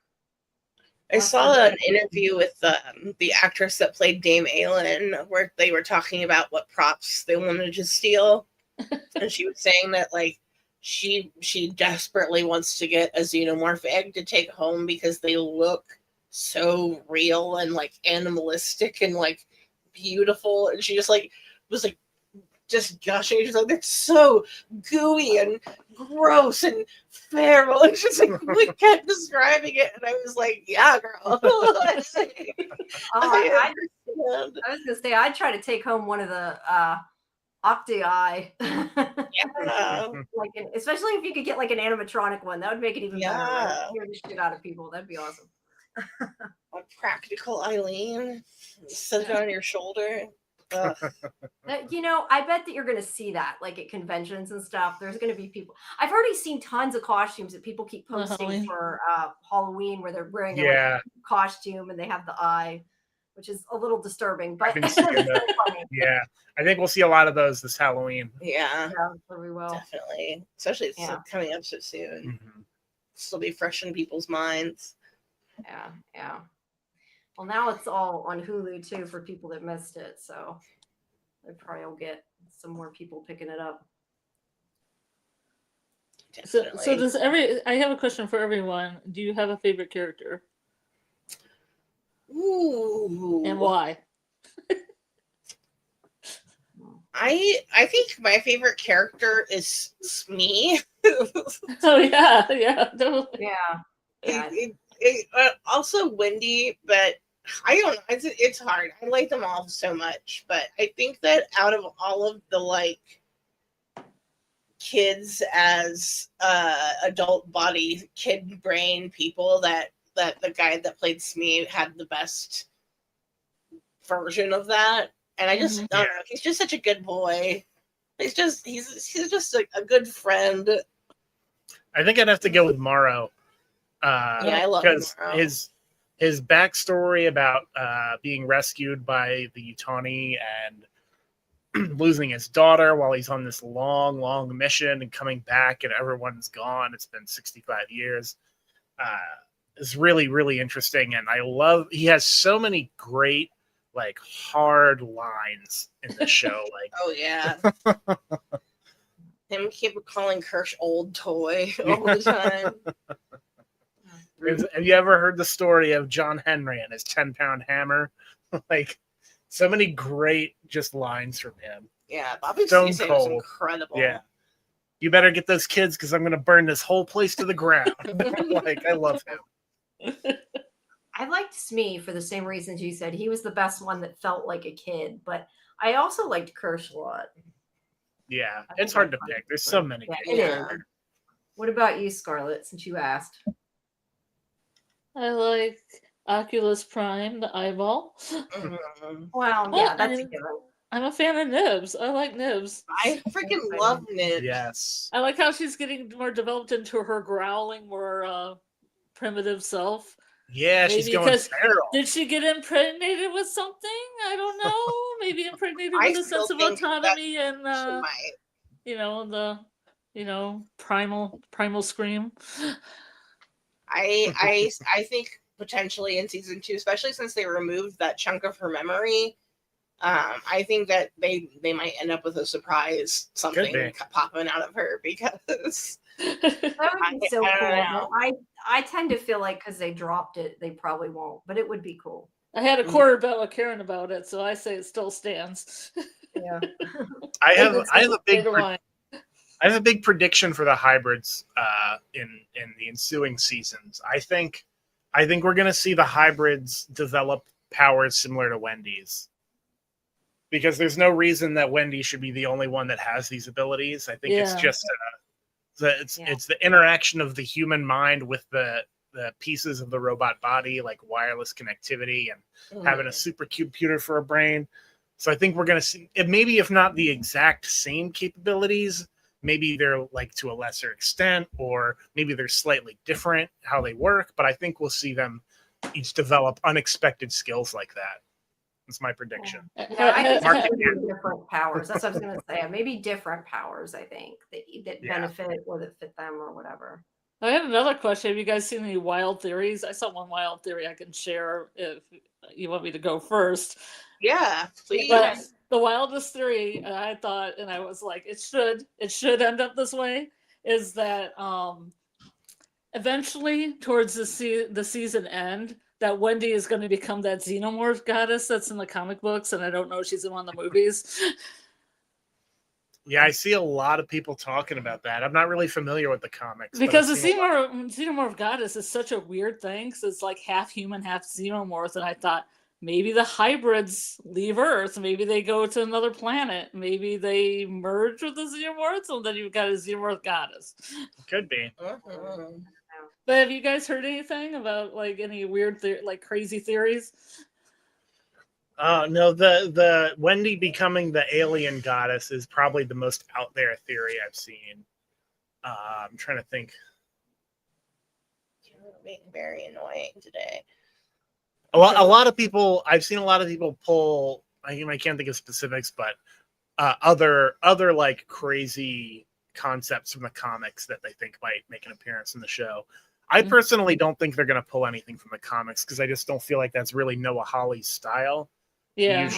I saw an interview with the actress that played Dame Aylin, where they were talking about what props they wanted to steal, and she was saying that she desperately wants to get a xenomorph egg to take home because they look so real and animalistic and beautiful, and she just was like just gushing. She's like, "It's so gooey and gross and feral." And she's like, we kept describing it, and I was like, "Yeah, girl." I I was gonna say I'd try to take home one of the octi. Yeah. Like, especially if you could get like an animatronic one, that would make it even better. Right? Yeah. Scare the shit out of people. That'd be awesome. A practical Eileen. Set it on your shoulder. Ugh. You know, I bet that you're going to see that like at conventions and stuff. There's going to be people. I've already seen tons of costumes that people keep posting Halloween. for Halloween where they're wearing a Yeah. costume and they have the eye, which is a little disturbing, but I've been it's seeing funny. that. Yeah, I think we'll see a lot of those this Halloween. Yeah, Yeah, we will. definitely. Especially it's Yeah. coming up so soon. Mhm. Still be fresh in people's minds. Yeah, yeah. Well, now it's all on Hulu too for people that missed it, so they probably will get some more people picking it up. So Definitely. does I have a question for everyone. Do you have a favorite character? Ooh. And why? I think my favorite character is Smee. Oh yeah, totally. Yeah, Also Wendy, but I don't know. It's hard. I like them all so much, but I think that out of all of the like kids as adult body, kid brain people, that the guy that played Smee had the best version of that. And I just Mhm. I don't know. He's just such a good boy. He's just a good friend. I think I'd have to go with Morrow. Yeah, I love because Morrow. his backstory about being rescued by the Utani and losing his daughter while he's on this long mission and coming back and everyone's gone. It's been 65 years. Is really, really interesting. And I love, he has so many great, like, hard lines in the show. Like, Oh yeah. Him keep calling Kirsch old toy all the time. have you ever heard the story of John Henry and his 10-pound hammer? Like, so many great just lines from him. Yeah, Bobby Stone Cisse was Cold. incredible. Yeah. You better get those kids because I'm going to burn this whole place to the ground. Like, I love him. I liked Smee for the same reasons you said. He was the best one that felt like a kid, but I also liked Kirsch a lot. Yeah, I it's think hard to that's pick. There's so many. Yeah, good it Yeah. is. What about you, Scarlett, since you asked? I like Oculus Prime, the eyeball. Mhm. Well, Oh, yeah, that's a and given. I'm a fan of Nibs. I like Nibs. I freaking love Nibs. Yes. I like how she's getting more developed into her growling, more primitive self. Yeah, she's Maybe going because feral. did she get impregnated with something? I don't know. Maybe impregnated I with a still sense of think that autonomy and She might. the primal scream. I think potentially in season 2, especially since they removed that chunk of her memory, I think that they might end up with a surprise something be. popping out of her because That would be so I don't cool. know. But I tend to feel like because they dropped it, they probably won't. But it would be cool. I had a quarter bet with Karen about it, so I say it still stands. Yeah. I have a big Later on. I have a big prediction for the hybrids in the ensuing seasons. I think we're going to see the hybrids develop powers similar to Wendy's, because there's no reason that Wendy should be the only one that has these abilities. I think it's Yeah. just it's the interaction of the human mind with the pieces of the robot body, like wireless connectivity and having a supercomputer for a brain. So I think we're going to see it, maybe if not the exact same capabilities, maybe they're like to a lesser extent, or maybe they're slightly different how they work. But I think we'll see them each develop unexpected skills like that. That's my prediction. Yeah, I think Mark it it could down. be different powers. That's what I was going to say. Maybe different powers. I think that Yeah. benefit or that fit them or whatever. I have another question. Have you guys seen any wild theories? I saw one wild theory I can share if you want me to go first. Yeah, please. But the wildest theory I thought, and I was like, it should end up this way, is that eventually towards the season end, that Wendy is going to become that xenomorph goddess that's in the comic books, and I don't know if she's in one of the movies. Yeah, I see a lot of people talking about that. I'm not really familiar with the comics. Because the xenomorph goddess is such a weird thing, because it's like half human, half xenomorph, and I thought maybe the hybrids leave Earth, maybe they go to another planet, maybe they merge with the xenomorphs, and then you've got a xenomorph goddess. Could be. But have you guys heard anything about like any weird, like crazy theories? No, the Wendy becoming the alien goddess is probably the most out there theory I've seen. I'm trying to think. You're being very annoying today. A lot of people, I've seen a lot of people pull, I can't think of specifics, but other like crazy concepts from the comics that they think might make an appearance in the show. I personally don't think they're going to pull anything from the comics, because I just don't feel like that's really Noah Hawley's style. Yeah,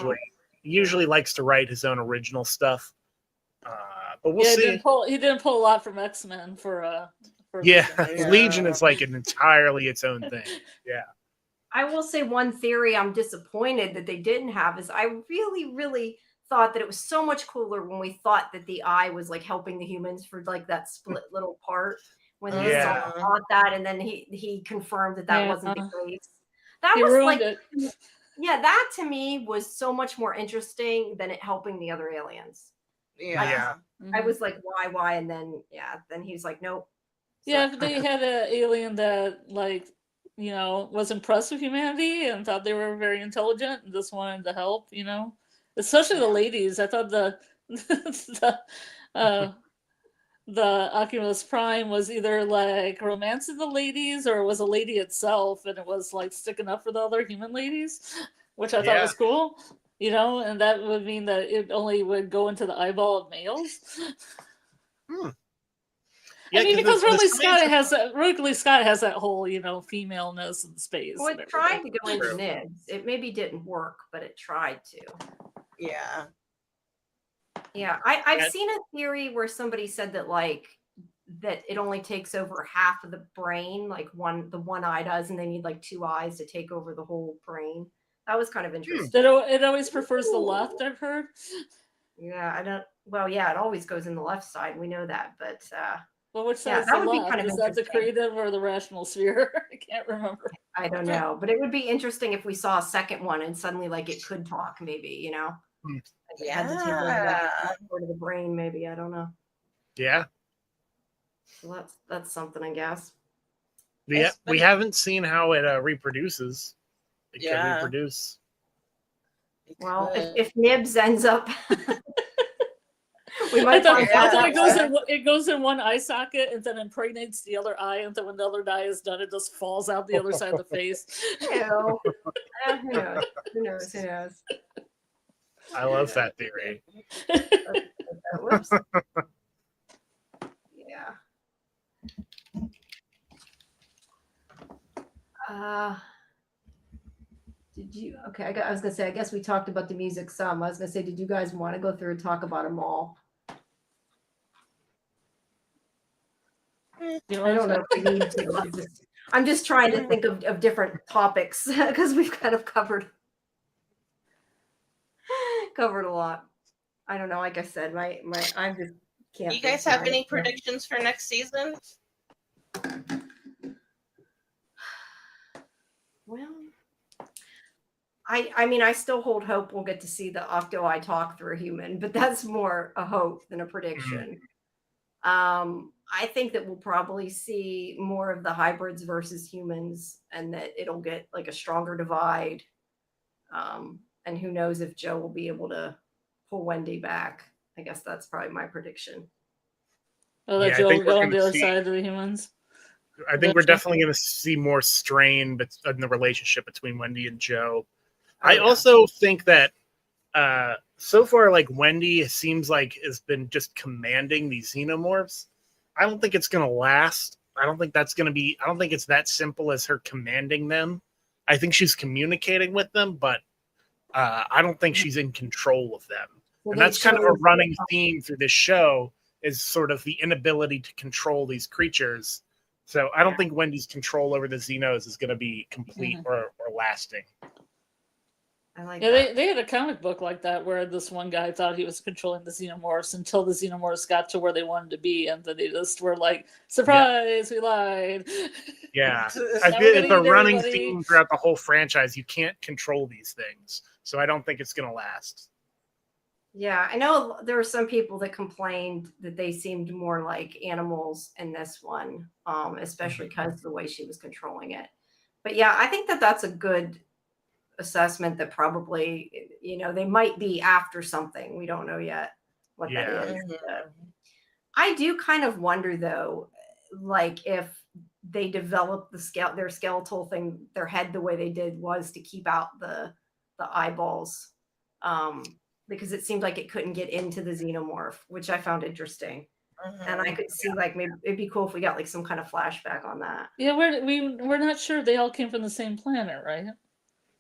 He usually likes to write his own original stuff. But we'll see. He didn't pull a lot from X-Men for Legion is like an entirely its own thing. Yeah. I will say one theory I'm disappointed that they didn't have is I really, really thought that it was so much cooler when we thought that the eye was like helping the humans for like that split little part when he thought that, and then he confirmed that wasn't the case. That was like it. Yeah, that to me was so much more interesting than it helping the other aliens. Yeah. I was like, why? And then he was like, nope. So. Yeah, but they had an alien that was impressed with humanity and thought they were very intelligent and just wanted to help, especially the ladies. I thought the Oculus Prime was either like romancing the ladies, or it was a lady itself, and it was like sticking up for the other human ladies, which I thought was cool, and that would mean that it only would go into the eyeball of males. Yeah, I mean, because Ridley Scott has that whole, femaleness in space. Well, it tried to go into nibs. It maybe didn't work, but it tried to. Yeah. Yeah, I've seen a theory where somebody said that that it only takes over half of the brain, like the one eye does, and they need like two eyes to take over the whole brain. That was kind of interesting. It always prefers the left, I've heard. Yeah, it always goes in the left side. We know that, but well, which side that would be kind of is that the creative or the rational sphere? I can't remember. I don't know, but it would be interesting if we saw a second one and suddenly like it could talk, maybe, Like had to take over that part of the brain, maybe. I don't know. Yeah. So that's something, I guess. Yeah, we haven't seen how it reproduces. It can reproduce. Well, if Nibs ends up, we might find out. It goes in one eye socket and then impregnates the other eye, and then when the other eye is done, it just falls out the other side of the face. Ew. Who knows? I love that theory. Whoops. Yeah. Did you? Okay, I was gonna say. I guess we talked about the music some. I was gonna say, did you guys want to go through and talk about them all? I don't know if we need to. I'm just trying to think of different topics because we've kind of covered a lot. I don't know. Like I said, I just can't. You guys have any predictions for next season? Well, I mean, I still hold hope we'll get to see the Octo-Eye talk through a human, but that's more a hope than a prediction. I think that we'll probably see more of the hybrids versus humans, and that it'll get like a stronger divide. And who knows if Joe will be able to pull Wendy back. I guess that's probably my prediction. Oh, that Joe will go on the other side of the humans. I think we're definitely going to see more strain in the relationship between Wendy and Joe. I also think that so far, like Wendy seems like has been just commanding these xenomorphs. I don't think it's going to last. I don't think it's that simple as her commanding them. I think she's communicating with them, but I don't think she's in control of them. Well, and that's kind of a running theme through this show, is sort of the inability to control these creatures So I don't think Wendy's control over the Xenos is going to be complete or lasting. I like Yeah, that. they had a comic book like that where this one guy thought he was controlling the Xenomorphs until the Xenomorphs got to where they wanted to be, and then they just were like, "Surprise, we lied." Yeah, Now I we're feel gonna it's a eat running everybody. theme throughout the whole franchise. You can't control these things, so I don't think it's going to last. Yeah, I know there were some people that complained that they seemed more like animals in this one, especially because of the way she was controlling it. But yeah, I think that that's a good assessment that probably, they might be after something. We don't know yet what that is. I do kind of wonder though, like if they developed their skeletal thing, their head the way they did was to keep out the eyeballs. Because it seemed like it couldn't get into the xenomorph, which I found interesting. And I could see like maybe it'd be cool if we got like some kind of flashback on that. Yeah, we're not sure they all came from the same planet, right?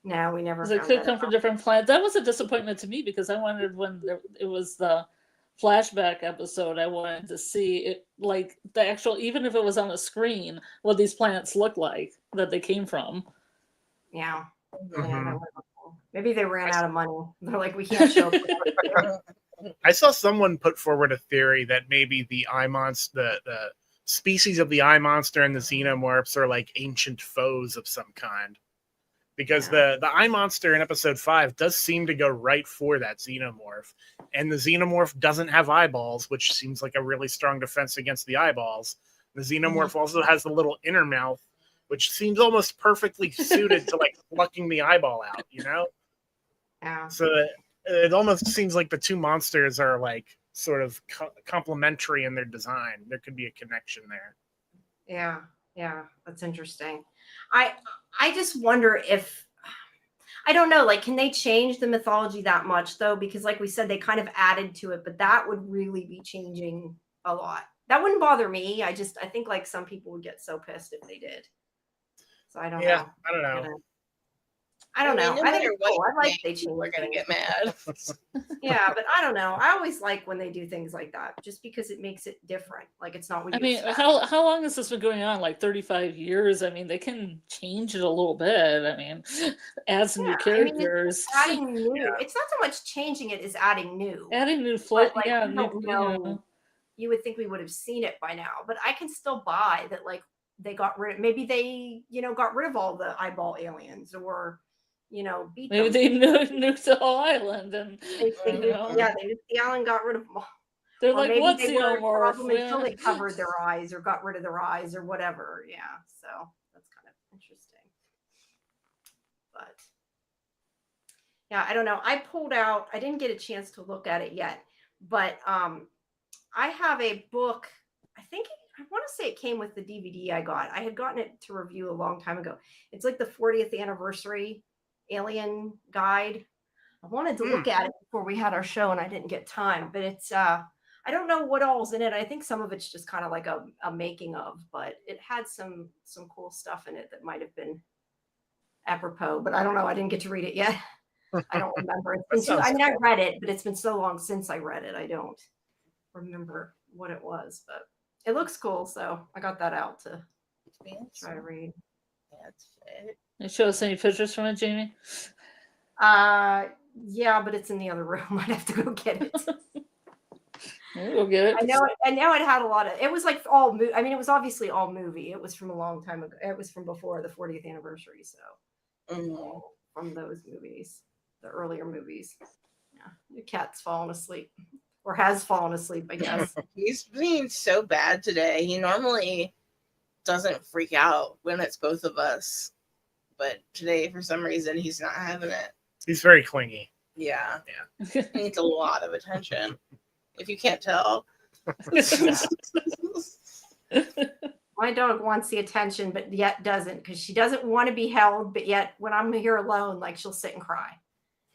No, we never. They could come from different planets. That was a disappointment to me because I wondered when it was the flashback episode, I wanted to see it, like the actual, even if it was on a screen, what these planets look like that they came from. Yeah. Maybe they ran out of money. They're like, we can't show. I saw someone put forward a theory that maybe the eye monster, the species of the eye monster and the xenomorphs are like ancient foes of some kind. Because the eye monster in episode 5 does seem to go right for that xenomorph. And the xenomorph doesn't have eyeballs, which seems like a really strong defense against the eyeballs. The xenomorph also has the little inner mouth, which seems almost perfectly suited to like plucking the eyeball out, Yeah. So it almost seems like the two monsters are like sort of complementary in their design. There could be a connection there. Yeah, that's interesting. I just wonder if, I don't know, like, can they change the mythology that much though? Because like we said, they kind of added to it, but that would really be changing a lot. That wouldn't bother me. I think like some people would get so pissed if they did. So I don't know. I don't know. I don't know. I think it's cool. I like they people are change gonna things. get mad. Yeah, but I don't know. I always like when they do things like that, just because it makes it different. Like it's not what you expect. How long has this been going on? Like 35 years? I mean, they can change it a little bit. I mean, add some new characters. I mean, adding new. It's not so much changing it as adding new. Adding new flavor. Like, Yeah, we don't know. You would think we would have seen it by now, but I can still buy that. Like they got rid. Maybe they, got rid of all the eyeball aliens, or beat maybe them. they nuked the whole island, and they nuked the island, got rid of them all. They're Or like, maybe what's they the weren't a morph? problem until they covered their eyes or got rid of their eyes or whatever. Yeah, so that's kind of interesting. But yeah, I don't know. I pulled out. I didn't get a chance to look at it yet, but I have a book. I want to say it came with the DVD I got. I had gotten it to review a long time ago. It's like the 40th anniversary Alien Guide. I wanted to look at it before we had our show, and I didn't get time. But it's I don't know what all's in it. I think some of it's just kind of like a making of, but it had some cool stuff in it that might have been apropos. But I don't know. I didn't get to read it yet. I don't remember. I read it, but it's been so long since I read it. I don't remember what it was, but it looks cool. So I got that out to try to read. That's it. You show us any pictures from it, Jamie? Yeah, but it's in the other room. I'd have to go get it. We'll get it. I know it had a lot of, it was like all it was obviously all movie. It was from a long time ago. It was from before the 40th anniversary. So from those movies, the earlier movies. Yeah. Your cat's fallen asleep, or has fallen asleep, I guess. He's being so bad today. He normally doesn't freak out when it's both of us, but today for some reason he's not having it. He's very clingy. Yeah. He needs a lot of attention, if you can't tell. My dog wants the attention, but yet doesn't, because she doesn't want to be held, but yet when I'm here alone, like she'll sit and cry.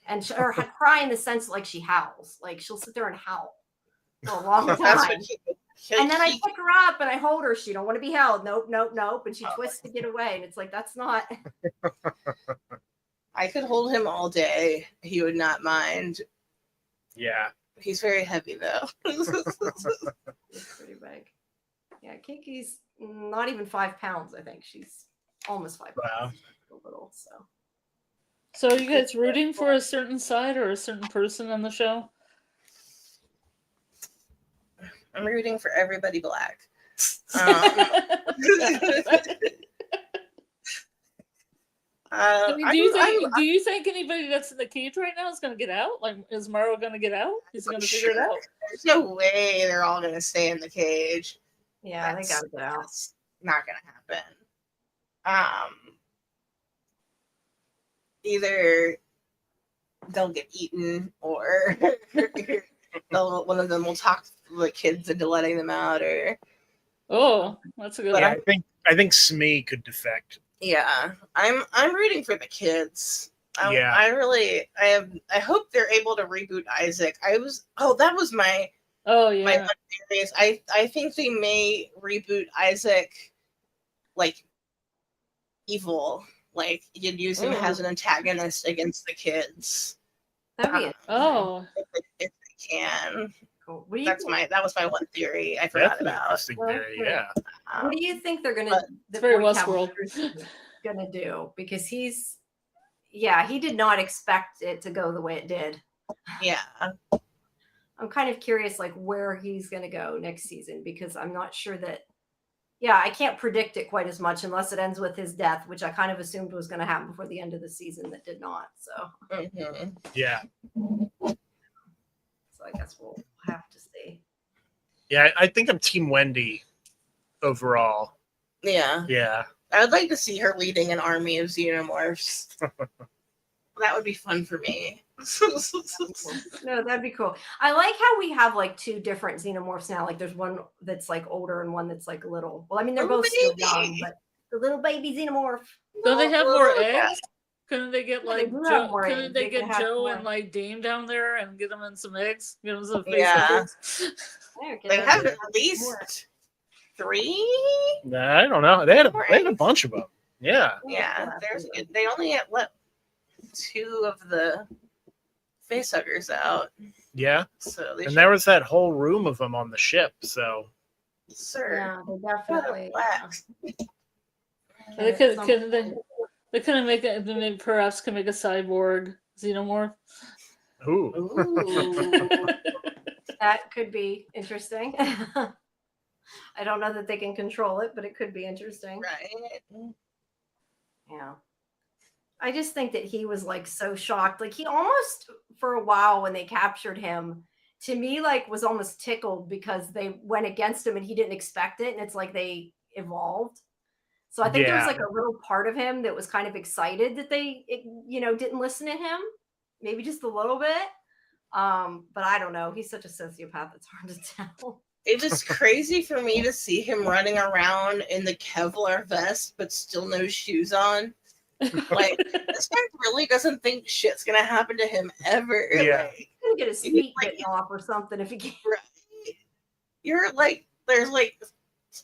And or cry in the sense like she howls. Like she'll sit there and howl for a long time. And then I pick her up and I hold her. She don't want to be held. Nope. And she twists to get away. And it's like, that's not. I could hold him all day. He would not mind. Yeah. He's very heavy though. It's pretty big. Yeah, Kiki's not even 5 pounds. I think she's almost 5 Wow. pounds. A little. So are you guys rooting for a certain side or a certain person on the show? I'm rooting for everybody black. I mean, do you think anybody that's in the cage right now is going to get out? Like, is Morrow going to get out? Is he going to figure it out? There's no way they're all going to stay in the cage. Yeah, they gotta get out. That's not going to happen. Either they'll get eaten, or one of them will talk the kids into letting them out. Or That's a good Yeah, one. I think Smee could defect. yeah, I'm rooting for the kids. Yeah. I hope they're able to reboot Isaac. That was my my theory. I think they may reboot Isaac like evil. Like you'd use him as an antagonist against the kids. That'd be if they can. cool. That was my one theory I forgot about. Interesting theory, yeah. What do you think they're gonna? It's very Westworld. Gonna do, because he did not expect it to go the way it did. Yeah. I'm kind of curious, like where he's gonna go next season, because I'm not sure that. Yeah, I can't predict it quite as much unless it ends with his death, which I kind of assumed was going to happen before the end of the season. That did not. So yeah. So I guess we'll have to see. Yeah, I think I'm Team Wendy overall. Yeah. Yeah. I would like to see her leading an army of xenomorphs. That would be fun for me. No, that'd be cool. I like how we have like 2 different xenomorphs now. Like there's one that's like older and one that's like little. Well, I mean, they're both still young, but the little baby xenomorph. Don't they have more eggs? Couldn't they get Yeah, they like do have Joe? more Couldn't eggs. they They get can have Joe more. and like Dame down there and get them in some eggs? Get them some face Yeah. eggs? They have at least 3. I don't know. They had a bunch of them. Yeah. Yeah. They only had 2 of the facehuggers out. Yeah. So there was that whole room of them on the ship. So. Sir. Yeah, they definitely. They couldn't make it. They perhaps can make a cyborg xenomorph. Ooh. That could be interesting. I don't know that they can control it, but it could be interesting. Right. Yeah. I just think that he was like so shocked. Like he almost, for a while when they captured him, to me, like was almost tickled because they went against him and he didn't expect it. And it's like they evolved. So I think there was like a little part of him that was kind of excited that they, didn't listen to him. Maybe just a little bit. But I don't know. He's such a sociopath. It's hard to tell. It was crazy for me to see him running around in the Kevlar vest, but still no shoes on. Like, this guy really doesn't think shit's gonna happen to him ever. Yeah. Like, He's gonna get his feet bitten off or something if he can't. Right. You're like, there's like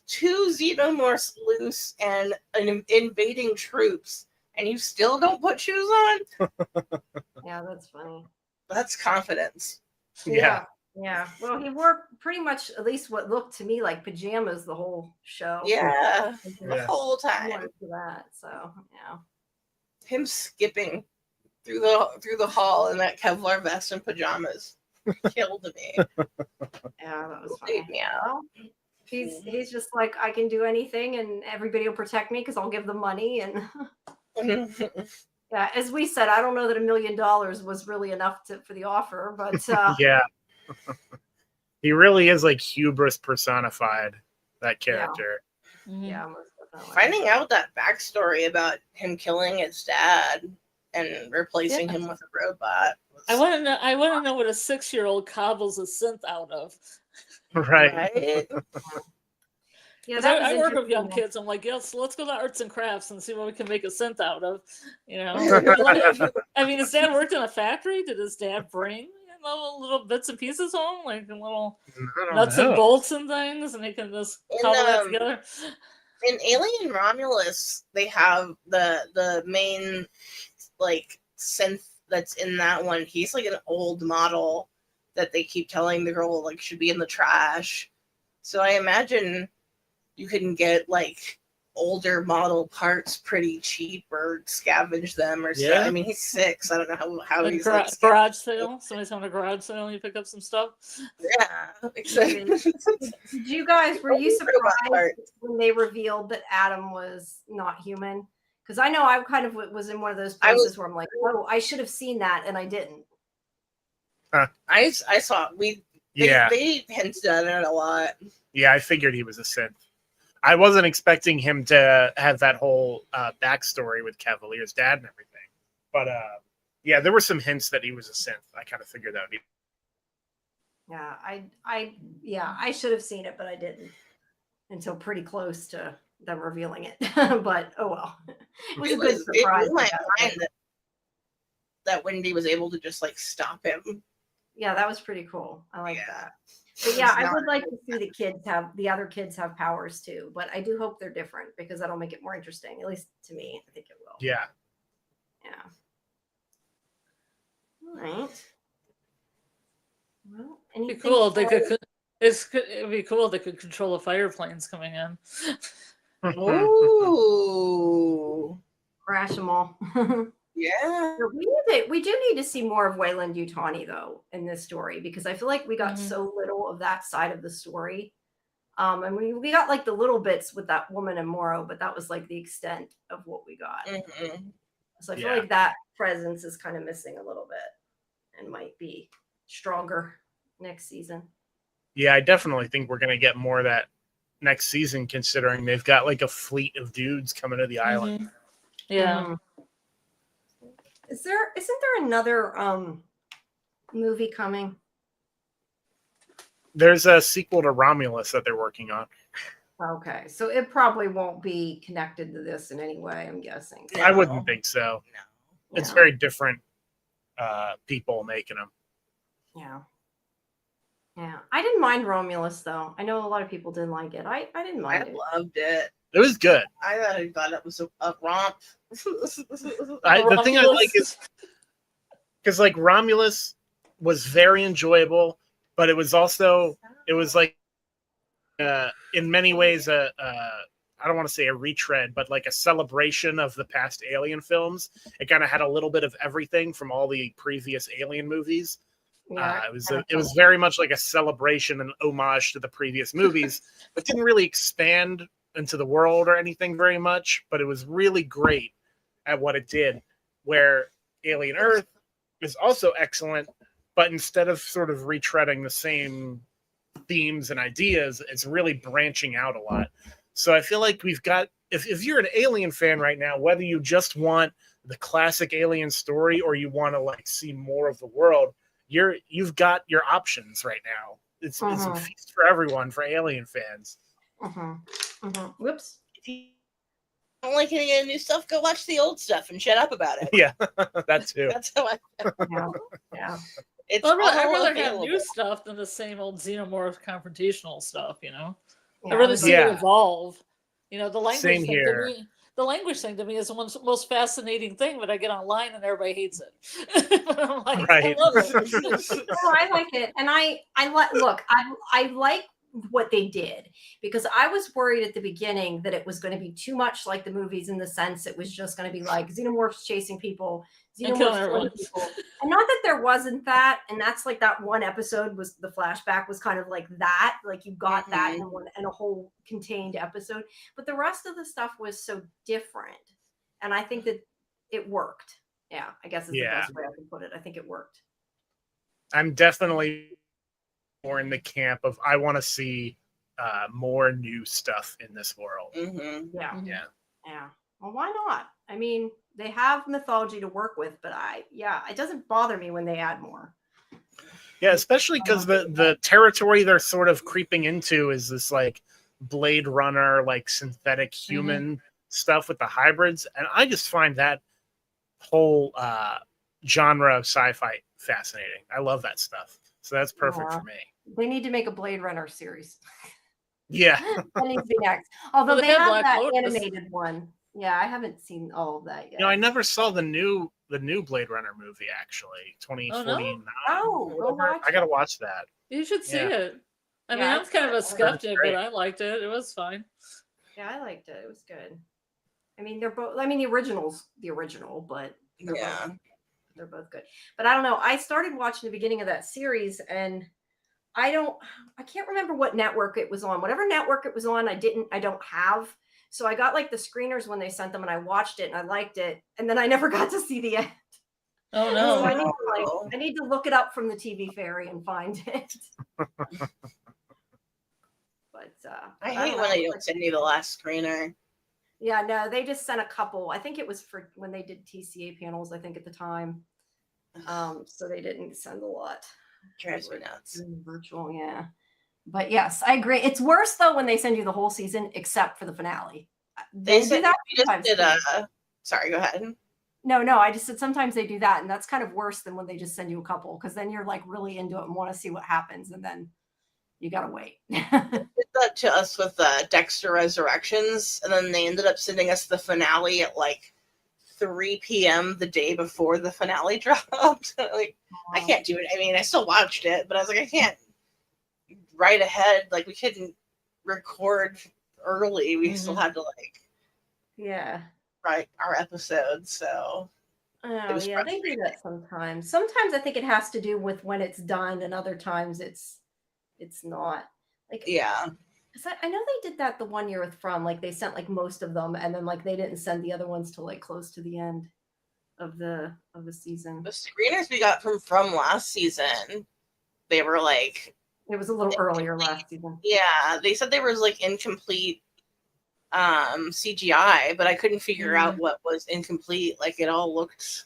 2 xenomorphs loose and invading troops, and you still don't put shoes on? Yeah, that's funny. That's confidence. Yeah. Yeah. Well, he wore pretty much at least what looked to me like pajamas the whole show. Yeah. Yeah. The whole time. For that. So yeah. Him skipping through the hall in that Kevlar vest and pajamas killed me. Yeah, that was funny. Yeah. Well, he's just like, I can do anything and everybody will protect me because I'll give them money. And yeah, as we said, I don't know that $1 million was really enough for the offer, but yeah. He really is like hubris personified, that character. Yeah, most definitely. Finding out that backstory about him killing his dad and replacing him with a robot. I want to know what a 6-year-old cobbles a synth out of. Right. Yeah, I work with young kids. I'm like, yes, let's go to arts and crafts and see what we can make a synth out of. I mean, his dad worked in a factory. Did his dad bring little bits and pieces home, like little nuts and bolts and things, and they can just cobble that together? In Alien Romulus, they have the main like synth that's in that one. He's like an old model that they keep telling the girl like should be in the trash. So I imagine you can get like older model parts pretty cheap or scavenge them or stuff. Yeah. I mean, he's 6. I don't know how A he's like, garage sale. Somebody's having a garage sale and you pick up some stuff. yeah, exactly. Did you guys, were you Robot surprised part. when they revealed that Adam was not human? Because I know I kind of was in one of those I was- places where I'm like, oh, I should have seen that, and I didn't. I saw they hinted at it a lot. Yeah, I figured he was a synth. I wasn't expecting him to have that whole backstory with Cavalier's dad and everything. But yeah, there were some hints that he was a synth. I kind of figured that would be. Yeah, I should have seen it, but I didn't until pretty close to them revealing it. But oh well, it was a good surprise. It blew my mind that Wendy was able to just like stop him. Yeah, that was pretty cool. I like Yeah. that. But yeah, I would like to see the other kids have powers too. But I do hope they're different because that'll make it more interesting. At least to me, I think it will. Yeah. Yeah. All right. Well, It'd be anything cool if they for- could. It'd be cool if they could control the fire planes coming in. Ooh. crash them all. Yeah. We do need to see more of Wayland Yutani though in this story because I feel like we got so little of that side of the story. And we got like the little bits with that woman and Moro, but that was like the extent of what we got. So I feel like that presence is kind of missing a little bit and might be stronger next season. Yeah, I definitely think we're going to get more of that next season, considering they've got like a fleet of dudes coming to the island. Yeah. Mhm. Isn't there another movie coming? There's a sequel to Romulus that they're working on. Okay, so it probably won't be connected to this in any way, I'm guessing. I wouldn't think so. No. It's Yeah. very different people making them. Yeah. I didn't mind Romulus though. I know a lot of people didn't like it. I didn't I mind it. loved it. It was good. I thought it was a romp. The thing I like is because like Romulus was very enjoyable, but it was like in many ways I don't want to say a retread, but like a celebration of the past Alien films. It kind of had a little bit of everything from all the previous Alien movies. Yeah, It was very much like a celebration and homage to the previous movies, but didn't really expand into the world or anything very much. But it was really great at what it did. Where Alien Earth is also excellent, but instead of sort of retreading the same themes and ideas, it's really branching out a lot. So I feel like we've got if you're an Alien fan right now, whether you just want the classic Alien story or you want to like see more of the world, you've got your options right now. It's a feast for everyone for Alien fans. Whoops. If you don't like any of the new stuff, go watch the old stuff and shut up about it. Yeah, that too. That's how I feel. Yeah. It's I'd rather all have available. new stuff than the same old xenomorph confrontational stuff, you know? Yeah. I'd rather see Yeah. it evolve. You know, the language Same thing here. to me. The language thing to me is the most fascinating thing, but I get online and everybody hates it. But I'm like, Right. I love it. No, I like it, and I like what they did because I was worried at the beginning that it was going to be too much like the movies in the sense it was just going to be like xenomorphs chasing people, And killing xenomorphs everyone. killing people, and not that there wasn't that, and that's like that one episode was the flashback was kind of like that, like you got that in a whole contained episode, but the rest of the stuff was so different, and I think that it worked. Yeah, I guess is the best way I can put it. I think it worked. I'm definitely more in the camp of I want to see more new stuff in this world. Yeah. Well, why not? I mean, they have mythology to work with, but it doesn't bother me when they add more. Yeah, especially because the territory they're sort of creeping into is this like Blade Runner, like synthetic human stuff with the hybrids, and I just find that whole genre of sci-fi fascinating. I love that stuff, so that's perfect for me. They need to make a Blade Runner series. Yeah, That needs to be next. Although Well, they they have have Black that Lotus. animated one. Yeah, I haven't seen all of that yet. I never saw the new Blade Runner movie actually, 2049. Oh, go watch I gotta watch that. You should see Yeah. it. I mean, Yeah, I'm kind of a skeptic, great. but I liked it. It was fine. Yeah, I liked it. It was good. I mean, they're both. I mean, the original's the original, but Yeah. they're both good. But I don't know. I started watching the beginning of that series, and I can't remember what network it was on. Whatever network it was on, I don't have. So I got like the screeners when they sent them, and I watched it, and I liked it, and then I never got to see the end. Oh So I no. need to I need to look it up from the TV Fairy and find it. But I don't hate know. when they don't send you the last screener. Yeah, no, they just sent a couple. I think it was for when they did TCA panels, I think at the time. So they didn't send a lot. Drives me nuts. Virtual, yeah. But yes, I agree. It's worse though when they send you the whole season, except for the finale. They do said that we just sometimes did too. sorry, go ahead. No, I just said sometimes they do that, and that's kind of worse than when they just send you a couple, because then you're like really into it and want to see what happens, and then you gotta wait. They did that to us with Dexter Resurrections, and then they ended up sending us the finale at like 3 p.m. the day before the finale dropped. Like, I can't do it. I mean, I still watched it, but I was like, I can't write ahead. Like, we couldn't record early. We still had to like Yeah. write our episodes. So it Oh was yeah, they do that sometimes. Sometimes I think it has to do with when it's done, and other times it's not. Like, yeah. because I know they did that the one year with From, like they sent like most of them, and then like they didn't send the other ones till like close to the end of the season. The screeners we got from last season, they were like, It was a little earlier last season. yeah, they said they were like incomplete CGI, but I couldn't figure out what was incomplete. Like, it all looked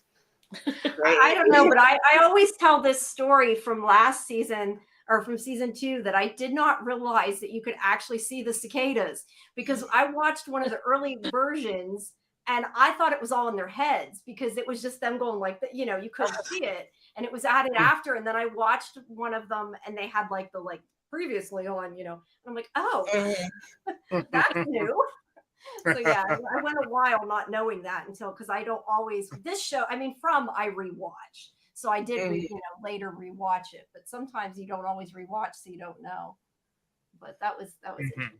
great. I don't know, but I always tell this story from last season or from season 2 that I did not realize that you could actually see the cicadas, because I watched one of the early versions and I thought it was all in their heads, because it was just them going like that, you couldn't see it, and it was added after. And then I watched one of them and they had like the previously on, and I'm like, oh, that's new. So yeah, I went a while not knowing that until, because I don't always, this show, I mean, From I rewatch, so I did later rewatch it, but sometimes you don't always rewatch, so you don't know. But that was it.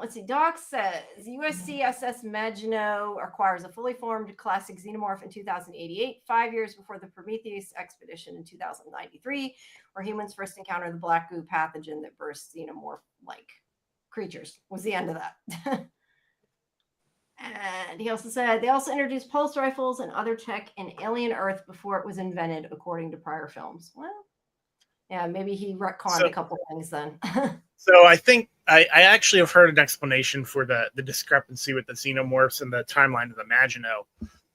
Let's see. Doc says USCSS Maginot acquires a fully formed classic xenomorph in 2088, 5 years before the Prometheus expedition in 2093, where humans first encounter the black goo pathogen that bursts xenomorph-like creatures. Was the end of that. And he also said they also introduced pulse rifles and other tech in Alien Earth before it was invented, according to prior films. Well, yeah, maybe he retconned a couple things then. So I think I actually have heard an explanation for the discrepancy with the xenomorphs and the timeline of the Maginot.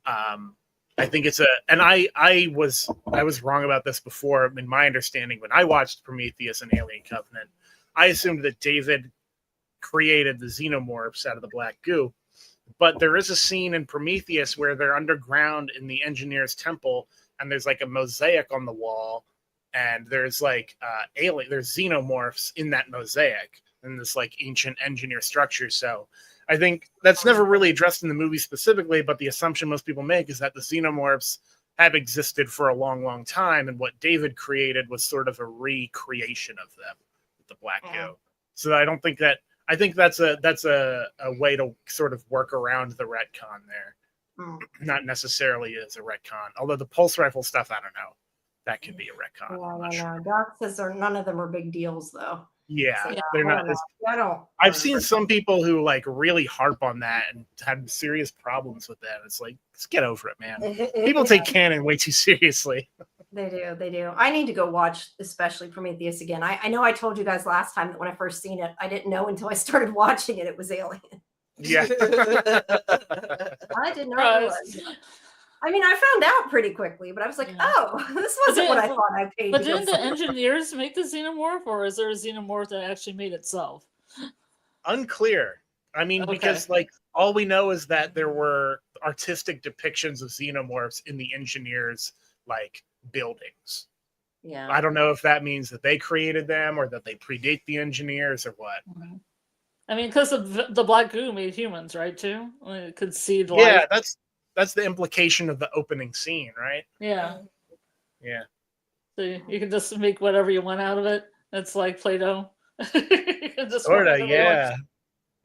I think it's and I was wrong about this before. In my understanding, when I watched Prometheus and Alien Covenant, I assumed that David created the xenomorphs out of the black goo. But there is a scene in Prometheus where they're underground in the engineer's temple, and there's like a mosaic on the wall, and there's like there's xenomorphs in that mosaic in this like ancient engineer structure. So I think that's never really addressed in the movie specifically, but the assumption most people make is that the xenomorphs have existed for a long, long time, and what David created was sort of a recreation of them with the black goo. So I don't think that. I think that's a way to sort of work around the retcon there. Not necessarily as a retcon. Although the pulse rifle stuff, I don't know. That could be a retcon. Yeah, I don't know. Doc says none of them are big deals, though. Yeah, So, they're not. I don't. I've seen some people who like really harp on that and had serious problems with that. It's like, just get over it, man. People take canon way too seriously. They do. I need to go watch, especially Prometheus again. I know I told you guys last time that when I first seen it, I didn't know until I started watching it was Alien. Yeah. I didn't know it was. I mean, I found out pretty quickly, but I was like, oh, this wasn't what I thought I paid. But didn't the engineers make the xenomorph, or is there a xenomorph that actually made itself? Unclear. I mean, because like all we know is that there were artistic depictions of xenomorphs in the engineers' like buildings. Yeah. I don't know if that means that they created them or that they predate the engineers or what. I mean, because the black goo made humans, right? Too, it could seed life. Yeah, that's the implication of the opening scene, right? Yeah. Yeah. So you can just make whatever you want out of it. It's like Play-Doh. Sorta, yeah.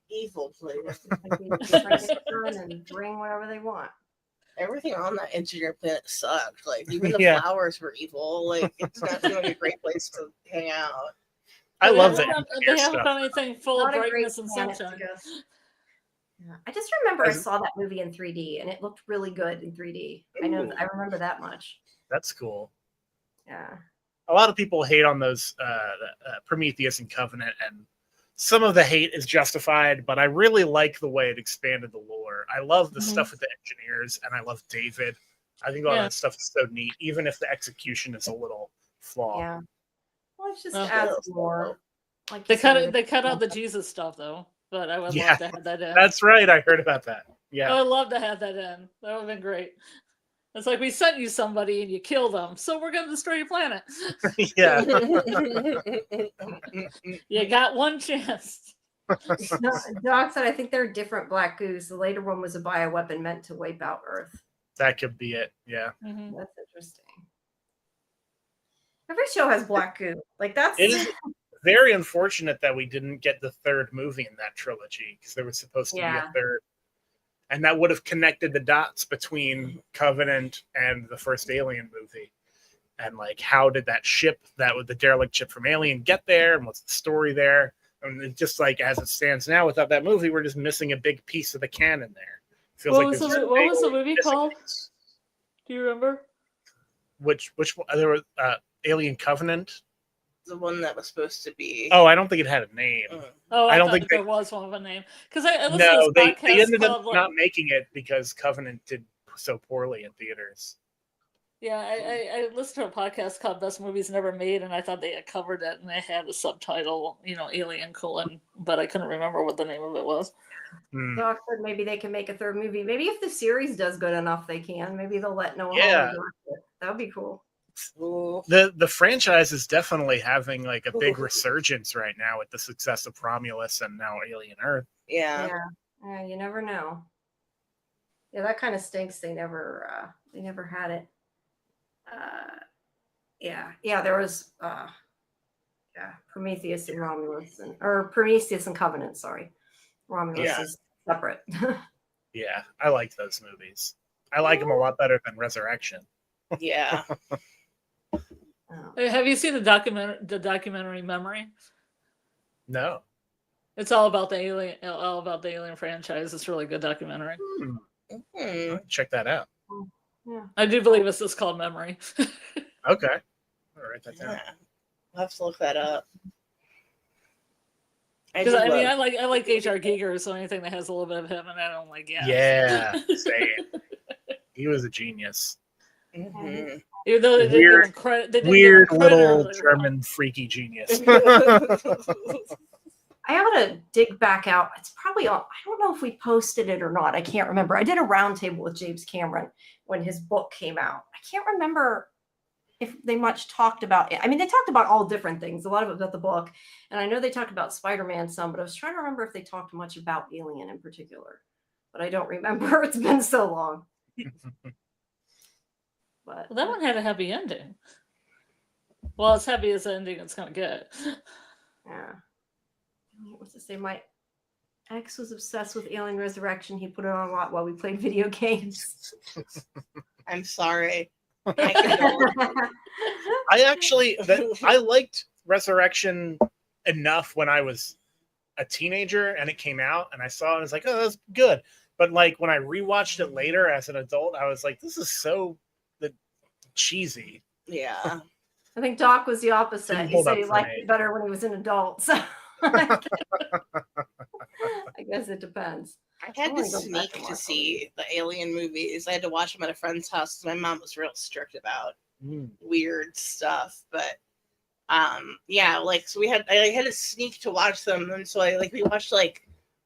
Evil flavor. Like you just bring it down and bring whatever they want. Everything on that engineer planet sucked. Like even the Yeah. flowers were evil. Like it's not seem like a great place to hang out. I love They that. haven't done anything full of Not a great brightness and planet to sunshine. go. Yeah. I just remember I As- saw that movie in 3D and it looked really good in 3D. Ooh. I remember that much. That's cool. Yeah. A lot of people hate on those Prometheus and Covenant, and some of the hate is justified, but I really like the way it expanded the lore. I love the stuff with the engineers, and I love David. I think all that stuff is so neat, even if the execution is a little flawed. Yeah. Well, it's just Well, adds more. Like They you said, cut out the Jesus stuff though, but I would Yeah, love to have that in. That's right. I heard about that. I Yeah. would love to have that in. That would have been great. It's like we sent you somebody and you killed them, so we're gonna destroy your planet. Yeah. You got one chance. No, Doc said, I think they're different black goose. The later one was a bioweapon meant to wipe out Earth. That could be it. Yeah. Mhm. That's interesting. Every show has black goo. Like that's It is very unfortunate that we didn't get the third movie in that trilogy, because there was supposed to be Yeah. a third. And that would have connected the dots between Covenant and the first Alien movie. And like, how did that ship, that was the derelict ship from Alien, get there? And what's the story there? And it just like, as it stands now, without that movie, we're just missing a big piece of the canon there. Feels What like was there's the a what big was the movie missing called? piece. Do you remember? Which one? There was Alien Covenant. The one that was supposed to be. Oh, I don't think it had a name. Oh, I I don't thought think there was one of a name. Because I listened No, to this they podcast ended up called, like, not making it because Covenant did so poorly in theaters. yeah, I listened to a podcast called Best Movies Never Made, and I thought they had covered it, and they had a subtitle, Alien : but I couldn't remember what the name of it was. Doc said maybe they can make a third movie. Maybe if the series does good enough, they can. Maybe they'll let Noah Yeah. Hawley direct it. That would be cool. Ooh. The franchise is definitely having like a big resurgence right now with the success of Romulus and now Alien Earth. Yeah. Yeah, you never know. Yeah, that kind of stinks. They never had it. There was Prometheus and Romulus, or Prometheus and Covenant. Sorry, Romulus Yeah. is separate. Yeah, I like those movies. I like them a lot better than Resurrection. Yeah. Have you seen the documentary Memory? No. It's all about the Alien franchise. It's a really good documentary. Check that out. Yeah. I do believe it's just called Memory. Okay. I'll write that down. Yeah. I'll have to look that up. Because I like H.R. Giger, so anything that has a little bit of him in it, I'm like, yeah. Yeah. Same. He was a genius. Mhm. Even though they didn't give him credit, they didn't give him Weird credit little earlier. German freaky genius. I have to dig back out. It's probably on. I don't know if we posted it or not. I can't remember. I did a roundtable with James Cameron when his book came out. I can't remember if they much talked about it. I mean, they talked about all different things, a lot of it about the book. And I know they talked about Spider-Man some, but I was trying to remember if they talked much about Alien in particular. But I don't remember. It's been so long. But Well, that one had a happy ending. Well, as happy as the ending it's going to get. yeah. What's to say? My ex was obsessed with Alien Resurrection. He put it on a lot while we played video games. I'm sorry. I I liked Resurrection enough when I was a teenager and it came out and I saw it and I was like, oh, that's good. But like when I rewatched it later as an adult, I was like, this is so cheesy. Yeah. I think Doc was the opposite. Didn't He hold said up he for liked me. it better when he was an adult. So I guess it depends. I had I to wanna go back sneak and to watch see the Alien movies. I had to watch them at a friend's house because my mom was real strict about weird stuff. But so I had to sneak to watch them, and so we watched like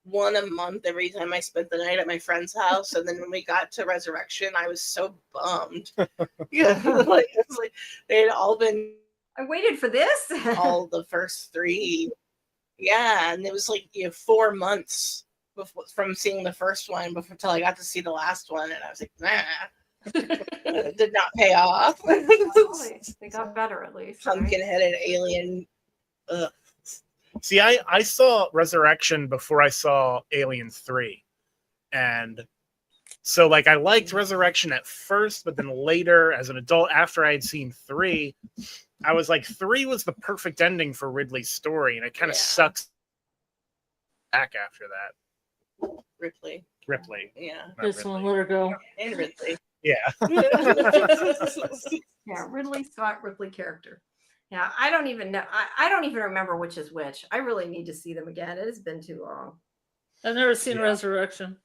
one a month every time I spent the night at my friend's house. And then when we got to Resurrection, I was so bummed. Yeah, it's like they had all been I waited for this. all the first three. Yeah, and it was 4 months from seeing the first one until I got to see the last one, and I was like, nah. It did not pay off. They got better at least. Right? Pumpkin-headed alien Ugh. See, I saw Resurrection before I saw Alien 3. And so, like, I liked Resurrection at first, but then later, as an adult, after I had seen 3, I was like, 3 was the perfect ending for Ridley's story, and it kind of sucks back after that. Ripley. Yeah. Not This one, Ridley. let her go. And Ridley. Yeah. Yeah, Ridley Scott Ripley character. Yeah, I don't even know. I don't even remember which is which. I really need to see them again. It has been too long. I've never seen Yeah. Resurrection.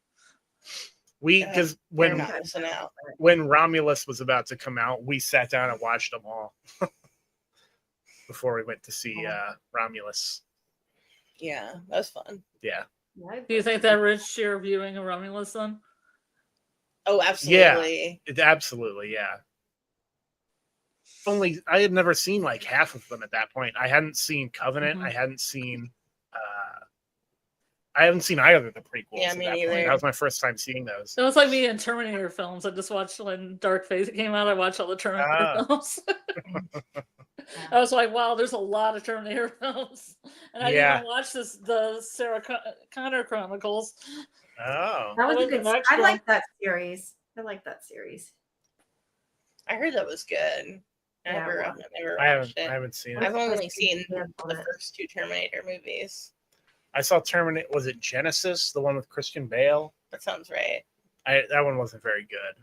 Because They're when not missing out. Romulus was about to come out, we sat down and watched them all before we went to see Romulus. Yeah, that was fun. Yeah. Yeah, Do you think that Rich your viewing of Romulus then? Oh, absolutely. Absolutely, yeah. Only I had never seen like half of them at that point. I hadn't seen Covenant. Mhm. I hadn't seen either of the prequels. Yeah, at me that point. neither. That was my first time seeing those. It was like me in Terminator films. I just watched when Dark Fate came out. I watched all the Terminator films. I was like, wow, there's a lot of Terminator films. And I didn't even watch the Sarah Connor Chronicles. Oh. that was I a like the good. next I one. like that series. I like that series. I heard that was good. I Yeah, never well, watched I it. haven't seen it. I've only seen Yeah, the first 2 Terminator movies. I saw Terminator. Was it Genesis, the one with Christian Bale? That sounds right. That one wasn't very good.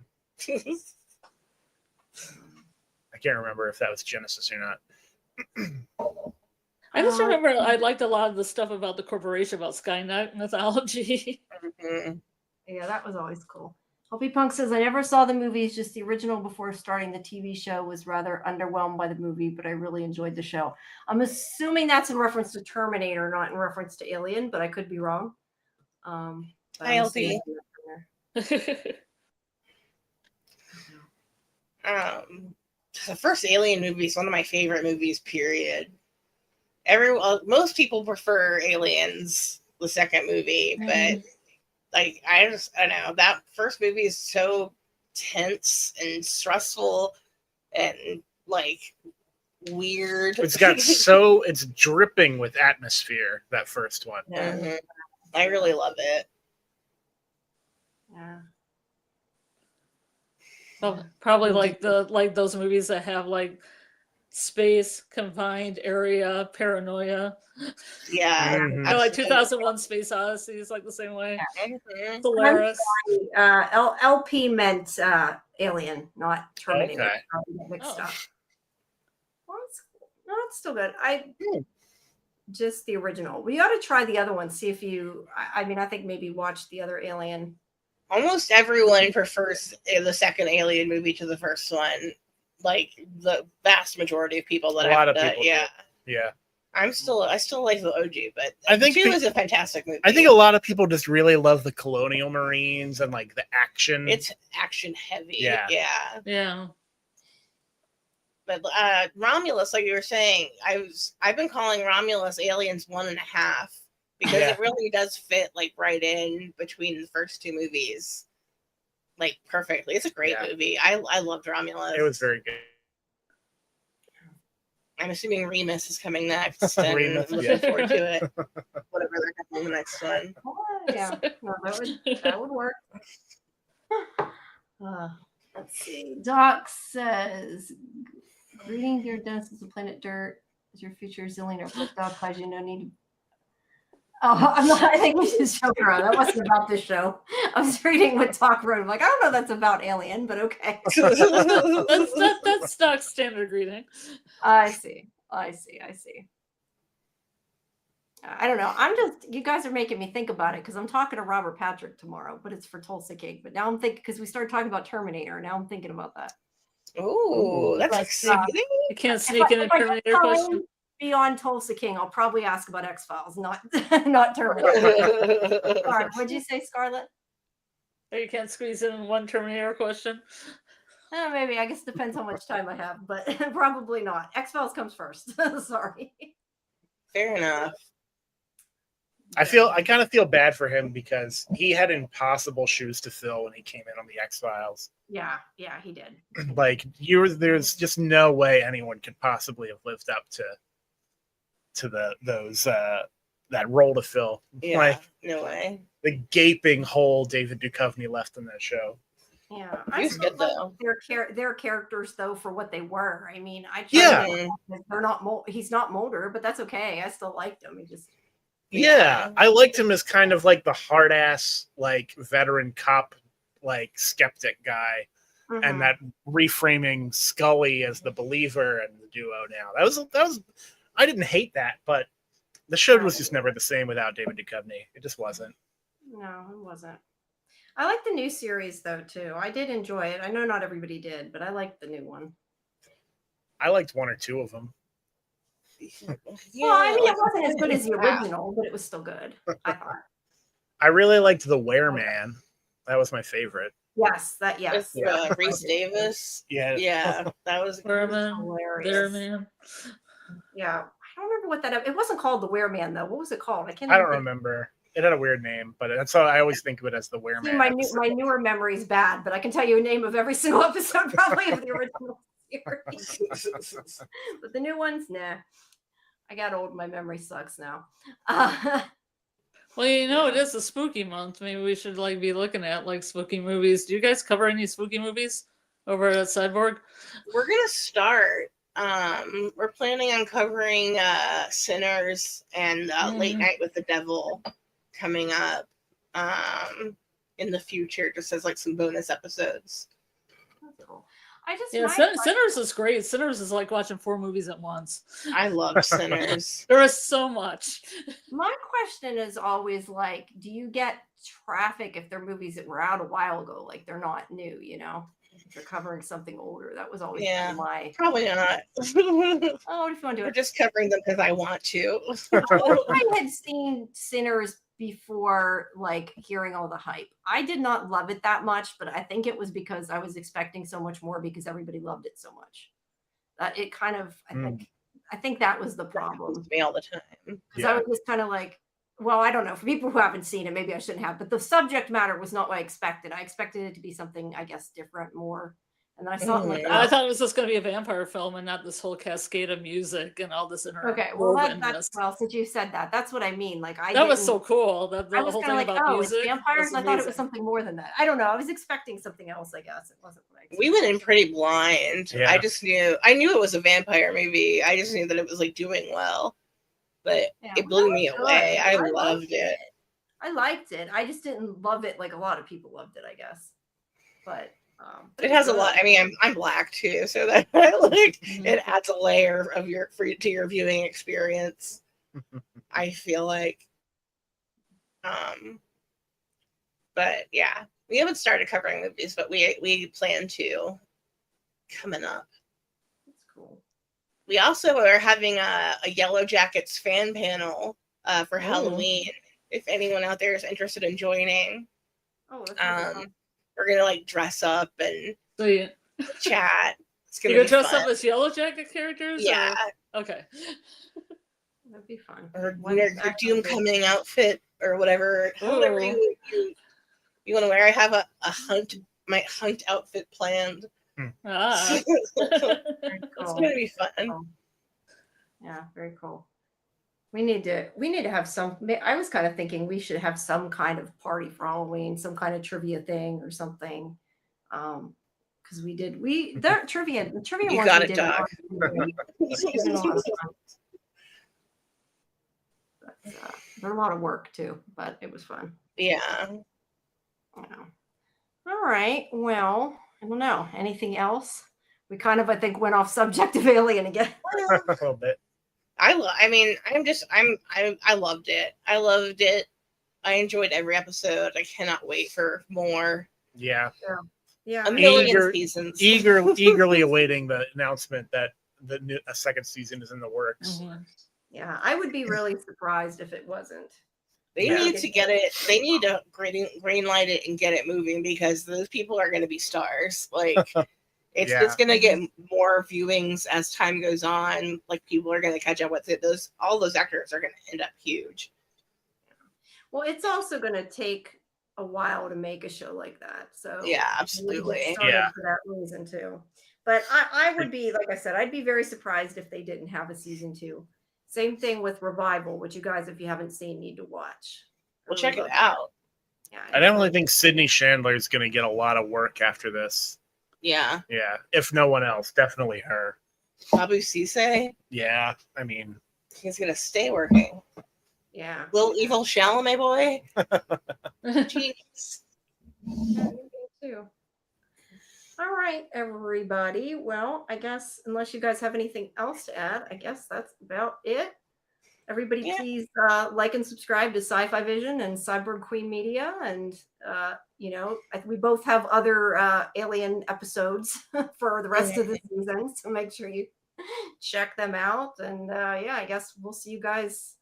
I can't remember if that was Genesis or not. I just remember I liked a lot of the stuff about the corporation, about Skynet mythology. Mhm. Yeah, that was always cool. Hoppy Punk says, I never saw the movies, just the original before starting the TV show. Was rather underwhelmed by the movie, but I really enjoyed the show. I'm assuming that's in reference to Terminator, not in reference to Alien, but I could be wrong. But I'm Hi, LP. assuming that's in there. The first Alien movie is one of my favorite movies, period. Most people prefer Aliens, the second movie, but like I don't know, that first movie is so tense and stressful and like weird. It's dripping with atmosphere, that first one. Yeah. Mhm. I really love it. Yeah. Probably like those movies that have like space, confined area, paranoia. Yeah. Mhm. Like 2001 Space Odyssey is like the same way. Mhm. Solaris. LP meant Alien, not Terminator. Okay. Probably get mixed Oh. up. Well, it's still good. Just the original. We ought to try the other one. See if you. I mean, I think maybe watch the other Alien. Almost everyone prefers the second Alien movie to the first one. Like the vast majority of people that A lot of people do. Yeah. I still like the OG, but I think 2 is a fantastic movie. I think a lot of people just really love the Colonial Marines and like the action. It's action heavy. Yeah. Yeah. But Romulus, like you were saying, I've been calling Romulus Aliens 1.5 because it really does fit like right in between the first 2 movies, like perfectly. It's a great movie. I loved Romulus. It was very good. I'm assuming Remus is coming next. And Remus, I'm looking forward to it. Whatever they're having the next one. Oh, yeah, no, that would work. Let's see. Doc says, "Greetings, dear denizens of Planet Dirt. Is your future zillion or book Doc Kaiju? No need to." Oh, I'm not. I think we just joked around. That wasn't about this show. I was reading what Doc wrote. I'm like, I don't know. That's about Alien, but okay. That's stock standard greeting. I see. I don't know. You guys are making me think about it because I'm talking to Robert Patrick tomorrow, but it's for Tulsa Cake. But now I'm thinking, because we started talking about Terminator. Now I'm thinking about that. Oh, that's exciting. You can't sneak in a Terminator question. Beyond Tulsa King, I'll probably ask about X-Files, not Terminator. All right, what'd you say, Scarlett? Or you can't squeeze in one Terminator question. Maybe. I guess it depends how much time I have, but probably not. X-Files comes first. Sorry. Fair enough. I kind of feel bad for him because he had impossible shoes to fill when he came in on the X-Files. Yeah, he did. Like there's just no way anyone could possibly have lived up to those that role to fill. Yeah, Like no way. the gaping hole David Duchovny left in that show. Yeah, He was good though. their characters though for what they were. I mean, I Yeah. they're not he's not Mulder, but that's okay. I still liked him. He just Yeah, I liked him as kind of like the hard ass, like veteran cop, like skeptic guy, and that reframing Scully as the believer and the duo. Now that was I didn't hate that, but the show was just never the same without David Duchovny. It just wasn't. No, it wasn't. I like the new series though too. I did enjoy it. I know not everybody did, but I liked the new one. I liked one or two of them. Well, I mean, it wasn't as good as the original, but it was still good. I thought. I really liked the Wereman. That was my favorite. Yes, With Reese Davis. Yeah, that was hilarious. Man. Yeah, I don't remember what that. It wasn't called the Wereman though. What was it called? I don't remember. It had a weird name, but that's how I always think of it as the Wereman. My newer memory's bad, but I can tell you a name of every single episode probably of the original series. But the new ones, nah. I got old. My memory sucks now. Well, it is a spooky month. Maybe we should be looking at spooky movies. Do you guys cover any spooky movies over at Cyborg? We're gonna start. We're planning on covering Sinners and Late Night with the Devil coming up in the future, just as some bonus episodes. That's cool. I just Sinners is great. Sinners is like watching 4 movies at once. I love Sinners. There is so much. My question is always do you get traffic if they're movies that were out a while ago, like they're not new, if they're covering something older? That was always my probably not. if you want to do We're it, just covering them because I want to. I had seen Sinners before hearing all the hype. I did not love it that much, but I think it was because I was expecting so much more because everybody loved it so much. It kind of I think that was the problem. Me all the time. Because I was just kind of well, I don't know. For people who haven't seen it, maybe I shouldn't have, but the subject matter was not what I expected. I expected it to be something, I guess, different, more. And then I saw it I thought it was just going to be a vampire film and not this whole cascade of music and all this okay, well, since you said that, that's what I mean. That was so cool. The I was whole kind thing of about music. It's vampires. I thought it was something more than that. I don't know. I was expecting something else. I guess it wasn't what I expected. We went in pretty blind. Yeah. I knew it was a vampire movie. I just knew that it was doing well, but it blew me away. I loved it. I liked it. I just didn't love it like a lot of people loved it, I guess. But it has a lot. I mean, I'm black too, so that it adds a layer of to your viewing experience. I feel like, but yeah, we haven't started covering movies, but we plan to coming up. That's cool. We also are having a Yellow Jackets fan panel for Halloween. If anyone out there is interested in joining, we're gonna like dress up and chat. It's gonna You're be dress fun. up as Yellow Jacket characters? Yeah. Or? Okay. That'd be fun. Or your Doom coming outfit or whatever you want to wear. I have my hunt outfit planned. Ah. It's gonna be fun. Yeah, very cool. We need to have some. I was kind of thinking we should have some kind of party for Halloween, some kind of trivia thing or something. Because the trivia You ones got we it, did Doc. They're a lot of work too, but it was fun. Yeah. All right. Well, I don't know. Anything else? We kind of, I think, went off subject of Alien again. A little bit. I loved it. I loved it. I enjoyed every episode. I cannot wait for more. Yeah. Yeah. A million seasons. Eagerly awaiting the announcement that a second season is in the works. Mm-hmm. Yeah, I would be really surprised if it wasn't. They need to get it. They need to green light it and get it moving because those people are going to be stars. Like it's going to get more viewings as time goes on. Like people are going to catch up with it. All those actors are going to end up huge. Well, it's also going to take a while to make a show like that. So yeah, absolutely. For that reason too. But I would be, like I said, I'd be very surprised if they didn't have a season 2. Same thing with Revival, which you guys, if you haven't seen, need to watch. We'll check it out. Yeah, I definitely think Sydney Chandler is going to get a lot of work after this. Yeah. Yeah, if no one else, definitely her. Babu Cisse, Yeah, I mean, he's gonna stay working. Yeah. Little evil Chalamet boy. Jeez. Yeah, me too. All right, everybody. Well, I guess unless you guys have anything else to add, I guess that's about it. Everybody, Yeah. please like and subscribe to Sci-Fi Vision and Cyborg Queen Media, and we both have other Alien episodes for the rest of the season, so make sure you check them out. And yeah, I guess we'll see you guys.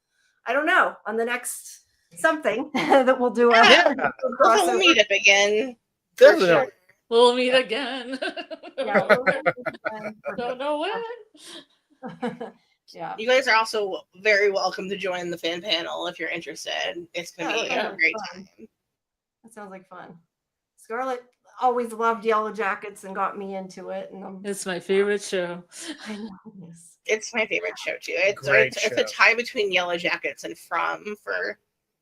I don't know, on the next something that we'll do. Yeah. A We'll meet up again. definitely. Sure. We'll meet again. Yeah, Don't know when. Yeah. You guys are also very welcome to join the fan panel if you're interested. It's gonna be a great time. That sounds like fun. Scarlett always loved Yellow Jackets and got me into it, and It's my favorite show. I know this. It's my favorite show too. It's Great a tie between Yellow Jackets and From for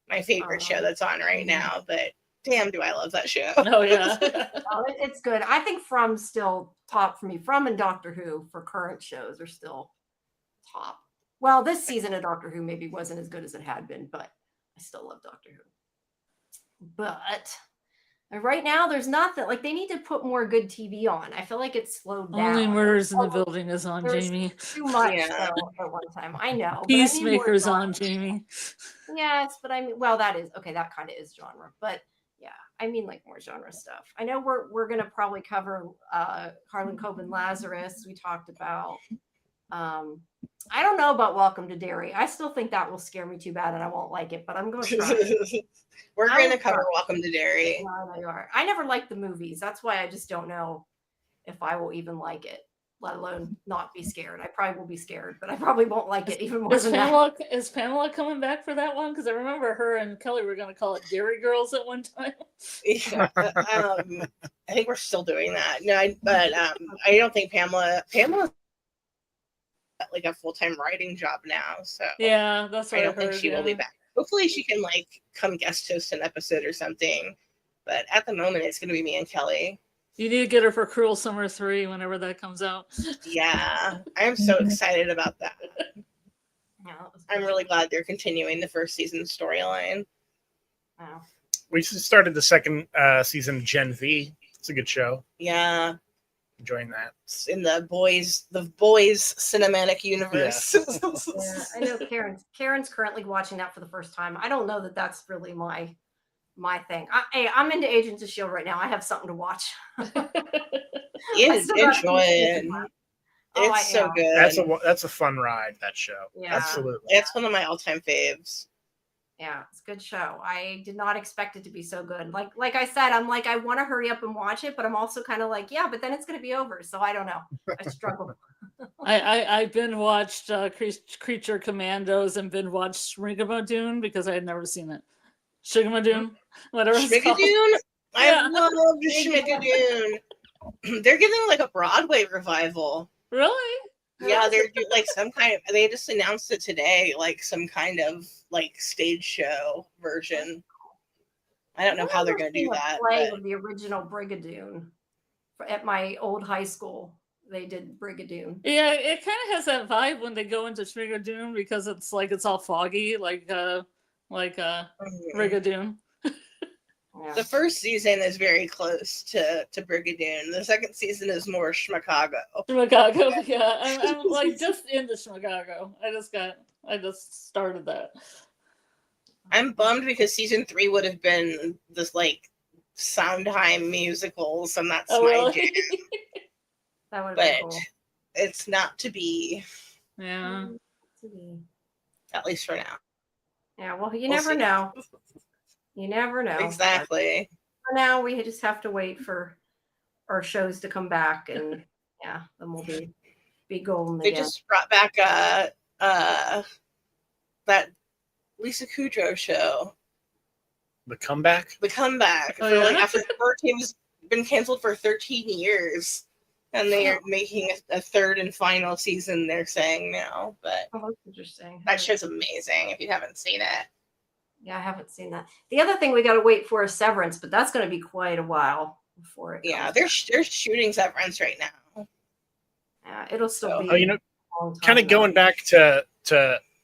my favorite show that's on right now. But damn, do I love that show! Oh yeah. It's good. I think From's still top for me. From and Doctor Who for current shows are still top. Well, this season of Doctor Who maybe wasn't as good as it had been, but I still love Doctor Who. But right now, there's nothing. Like, they need to put more good TV on. I feel like it's slowed down. Only Murders in the Building is on, There's Jamie. too much Yeah. though, at one time. I know. but I need more Peacemaker's genre. on, Jamie. Yes, but I mean, well, that is okay. That kind of is genre, but yeah, I mean, like more genre stuff. I know we're gonna probably cover Harlan Coben Lazarus. We talked about. I don't know about Welcome to Derry. I still think that will scare me too bad, and I won't like it. But I'm going to try. We're going to cover Welcome to Derry. No, I know you are. I never liked the movies. That's why I just don't know if I will even like it, let alone not be scared. I probably will be scared, but I probably won't like it even more than that. Is Pamela coming back for that one? Because I remember her and Kelly were going to call it Derry Girls at one time. Yeah, I think we're still doing that. No, but I don't think Pamela like a full-time writing job now, so Yeah, that's what I don't think she will be back. Hopefully she can like come guest host an episode or something, but at the moment it's going to be me and Kelly. You need to get her for Cruel Summer 3 whenever that comes out. Yeah, I'm so excited about that. Yeah, I'm really glad they're continuing the first season storyline. Wow. We started the second season of Gen V. It's a good show. Yeah, Enjoying that. it's in the boys cinematic universe. Yeah, I know Karen's currently watching that for the first time. I don't know that that's really my thing. I'm into Agents of S.H.I.E.L.D. right now. I have something to watch. Enjoy it. it. It's so good. That's a fun ride. That show. Yeah. Absolutely. It's one of my all-time faves. Yeah, it's a good show. I did not expect it to be so good. Like I said, I'm like, I want to hurry up and watch it, but I'm also kind of like, yeah, but then it's going to be over. So I don't know. I struggle. I binge watched Creature Commandos and binge watched Shrigamadune because I had never seen it. Shrigamadune, whatever it's called. Schmigadoon? Yeah. I love Schmigadoon. They're getting like a Broadway revival. Really? Yeah, they're doing like some kind of, they just announced it today, like some kind of like stage show version. I don't know how they're going to do that. Play But of the original Brigadoon at my old high school. They did Brigadoon. Yeah, it kind of has that vibe when they go into Shrigadoon because it's like it's all foggy, like Brigadoon. Yeah. the first season is very close to Brigadoon. The second season is more Schmacago. Chicago, yeah. I'm like just into Chicago. I just started that. I'm bummed because season 3 would have been this like Sondheim musicals, and that's my jam. That would have But been cool. it's not to be, Yeah. at least for now. Yeah, well, you We'll never see. know. You never know. Exactly. For now, we just have to wait for our shows to come back, and yeah, then we'll be golden They again. just brought back that Lisa Kudrow show, The Comeback. The Comeback. Oh, for, yeah? like, after Hurricane's been canceled for 13 years. And they are making a third and final season, they're saying now. But Oh, that's interesting. that show's amazing if you haven't seen it. Yeah, I haven't seen that. The other thing we got to wait for is Severance, but that's going to be quite a while before it. Yeah, comes they're shooting Severance right now. Yeah, it'll still So- be. Oh, you know, a long time kind of though. going back to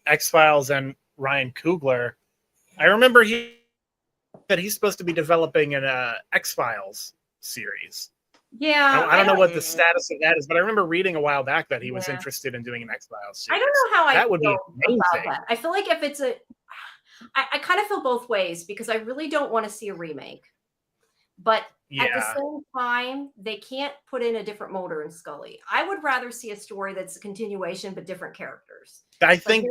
X-Files and Ryan Coogler, I remember that he's supposed to be developing an X-Files series. Yeah, I don't know what the status of that is, but I remember reading a while back that he was Yeah. interested in doing an X-Files I series. don't know how I That would be feel about amazing. that. I feel like if it's I kind of feel both ways because I really don't want to see a remake, but at the Yeah, same time, they can't put in a different Mulder and Scully. I would rather see a story that's a continuation but different characters. I think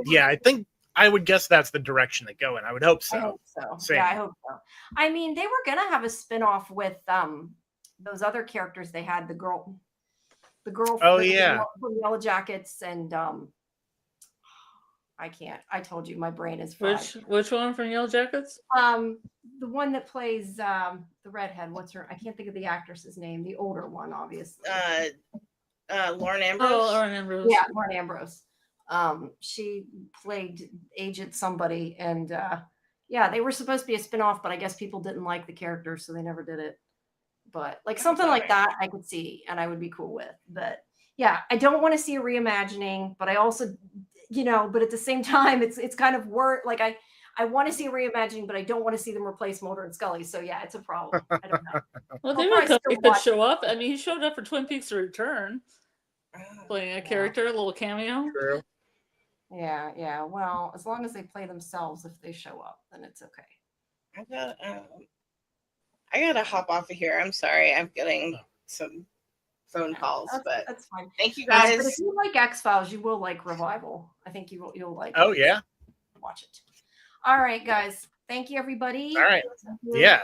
I would guess that's the direction they go in. I would hope so. I hope so. Same. Yeah, I hope so. I mean, they were gonna have a spin-off with those other characters they had, the girl Oh, the yeah. girl from Yellow Jackets and I told you my brain is fried. Which one from Yellow Jackets? The one that plays the redhead, what's her, I can't think of the actress's name, the older one, obviously. Lauren Ambrose. Oh, Lauren Ambrose. Yeah, Lauren Ambrose. She played Agent somebody, and yeah, they were supposed to be a spin-off, but I guess people didn't like the character, so they never did it. But like something like that I could see and I would be cool with. But yeah, I don't want to see a reimagining, but I also, but at the same time, it's kind of like I want to see a reimagining, but I don't want to see them replace Mulder and Scully. So yeah, it's a problem. I don't know. Well, I'll they probably still could watch show it. up. I mean, he showed up for Twin Peaks: The Return, playing a character, a little cameo. True. Yeah. Well, as long as they play themselves, if they show up, then it's okay. I gotta hop off of here. I'm sorry. I'm getting some phone calls, but that's fine. thank you But guys. if you like X-Files, you will like Revival. I think you'll like Oh it. yeah. Watch it. All right, guys. Thank you, everybody. All right. Thank you, Yeah.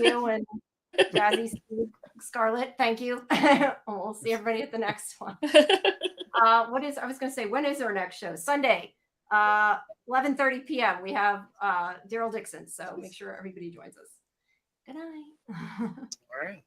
you and Jazzy, Steve, Scarlett. Thank you. We'll see everybody at the next one. I was going to say, when is our next show? Sunday, 11:30 p.m. We have Daryl Dixon. So make sure everybody joins us. Good night. All right.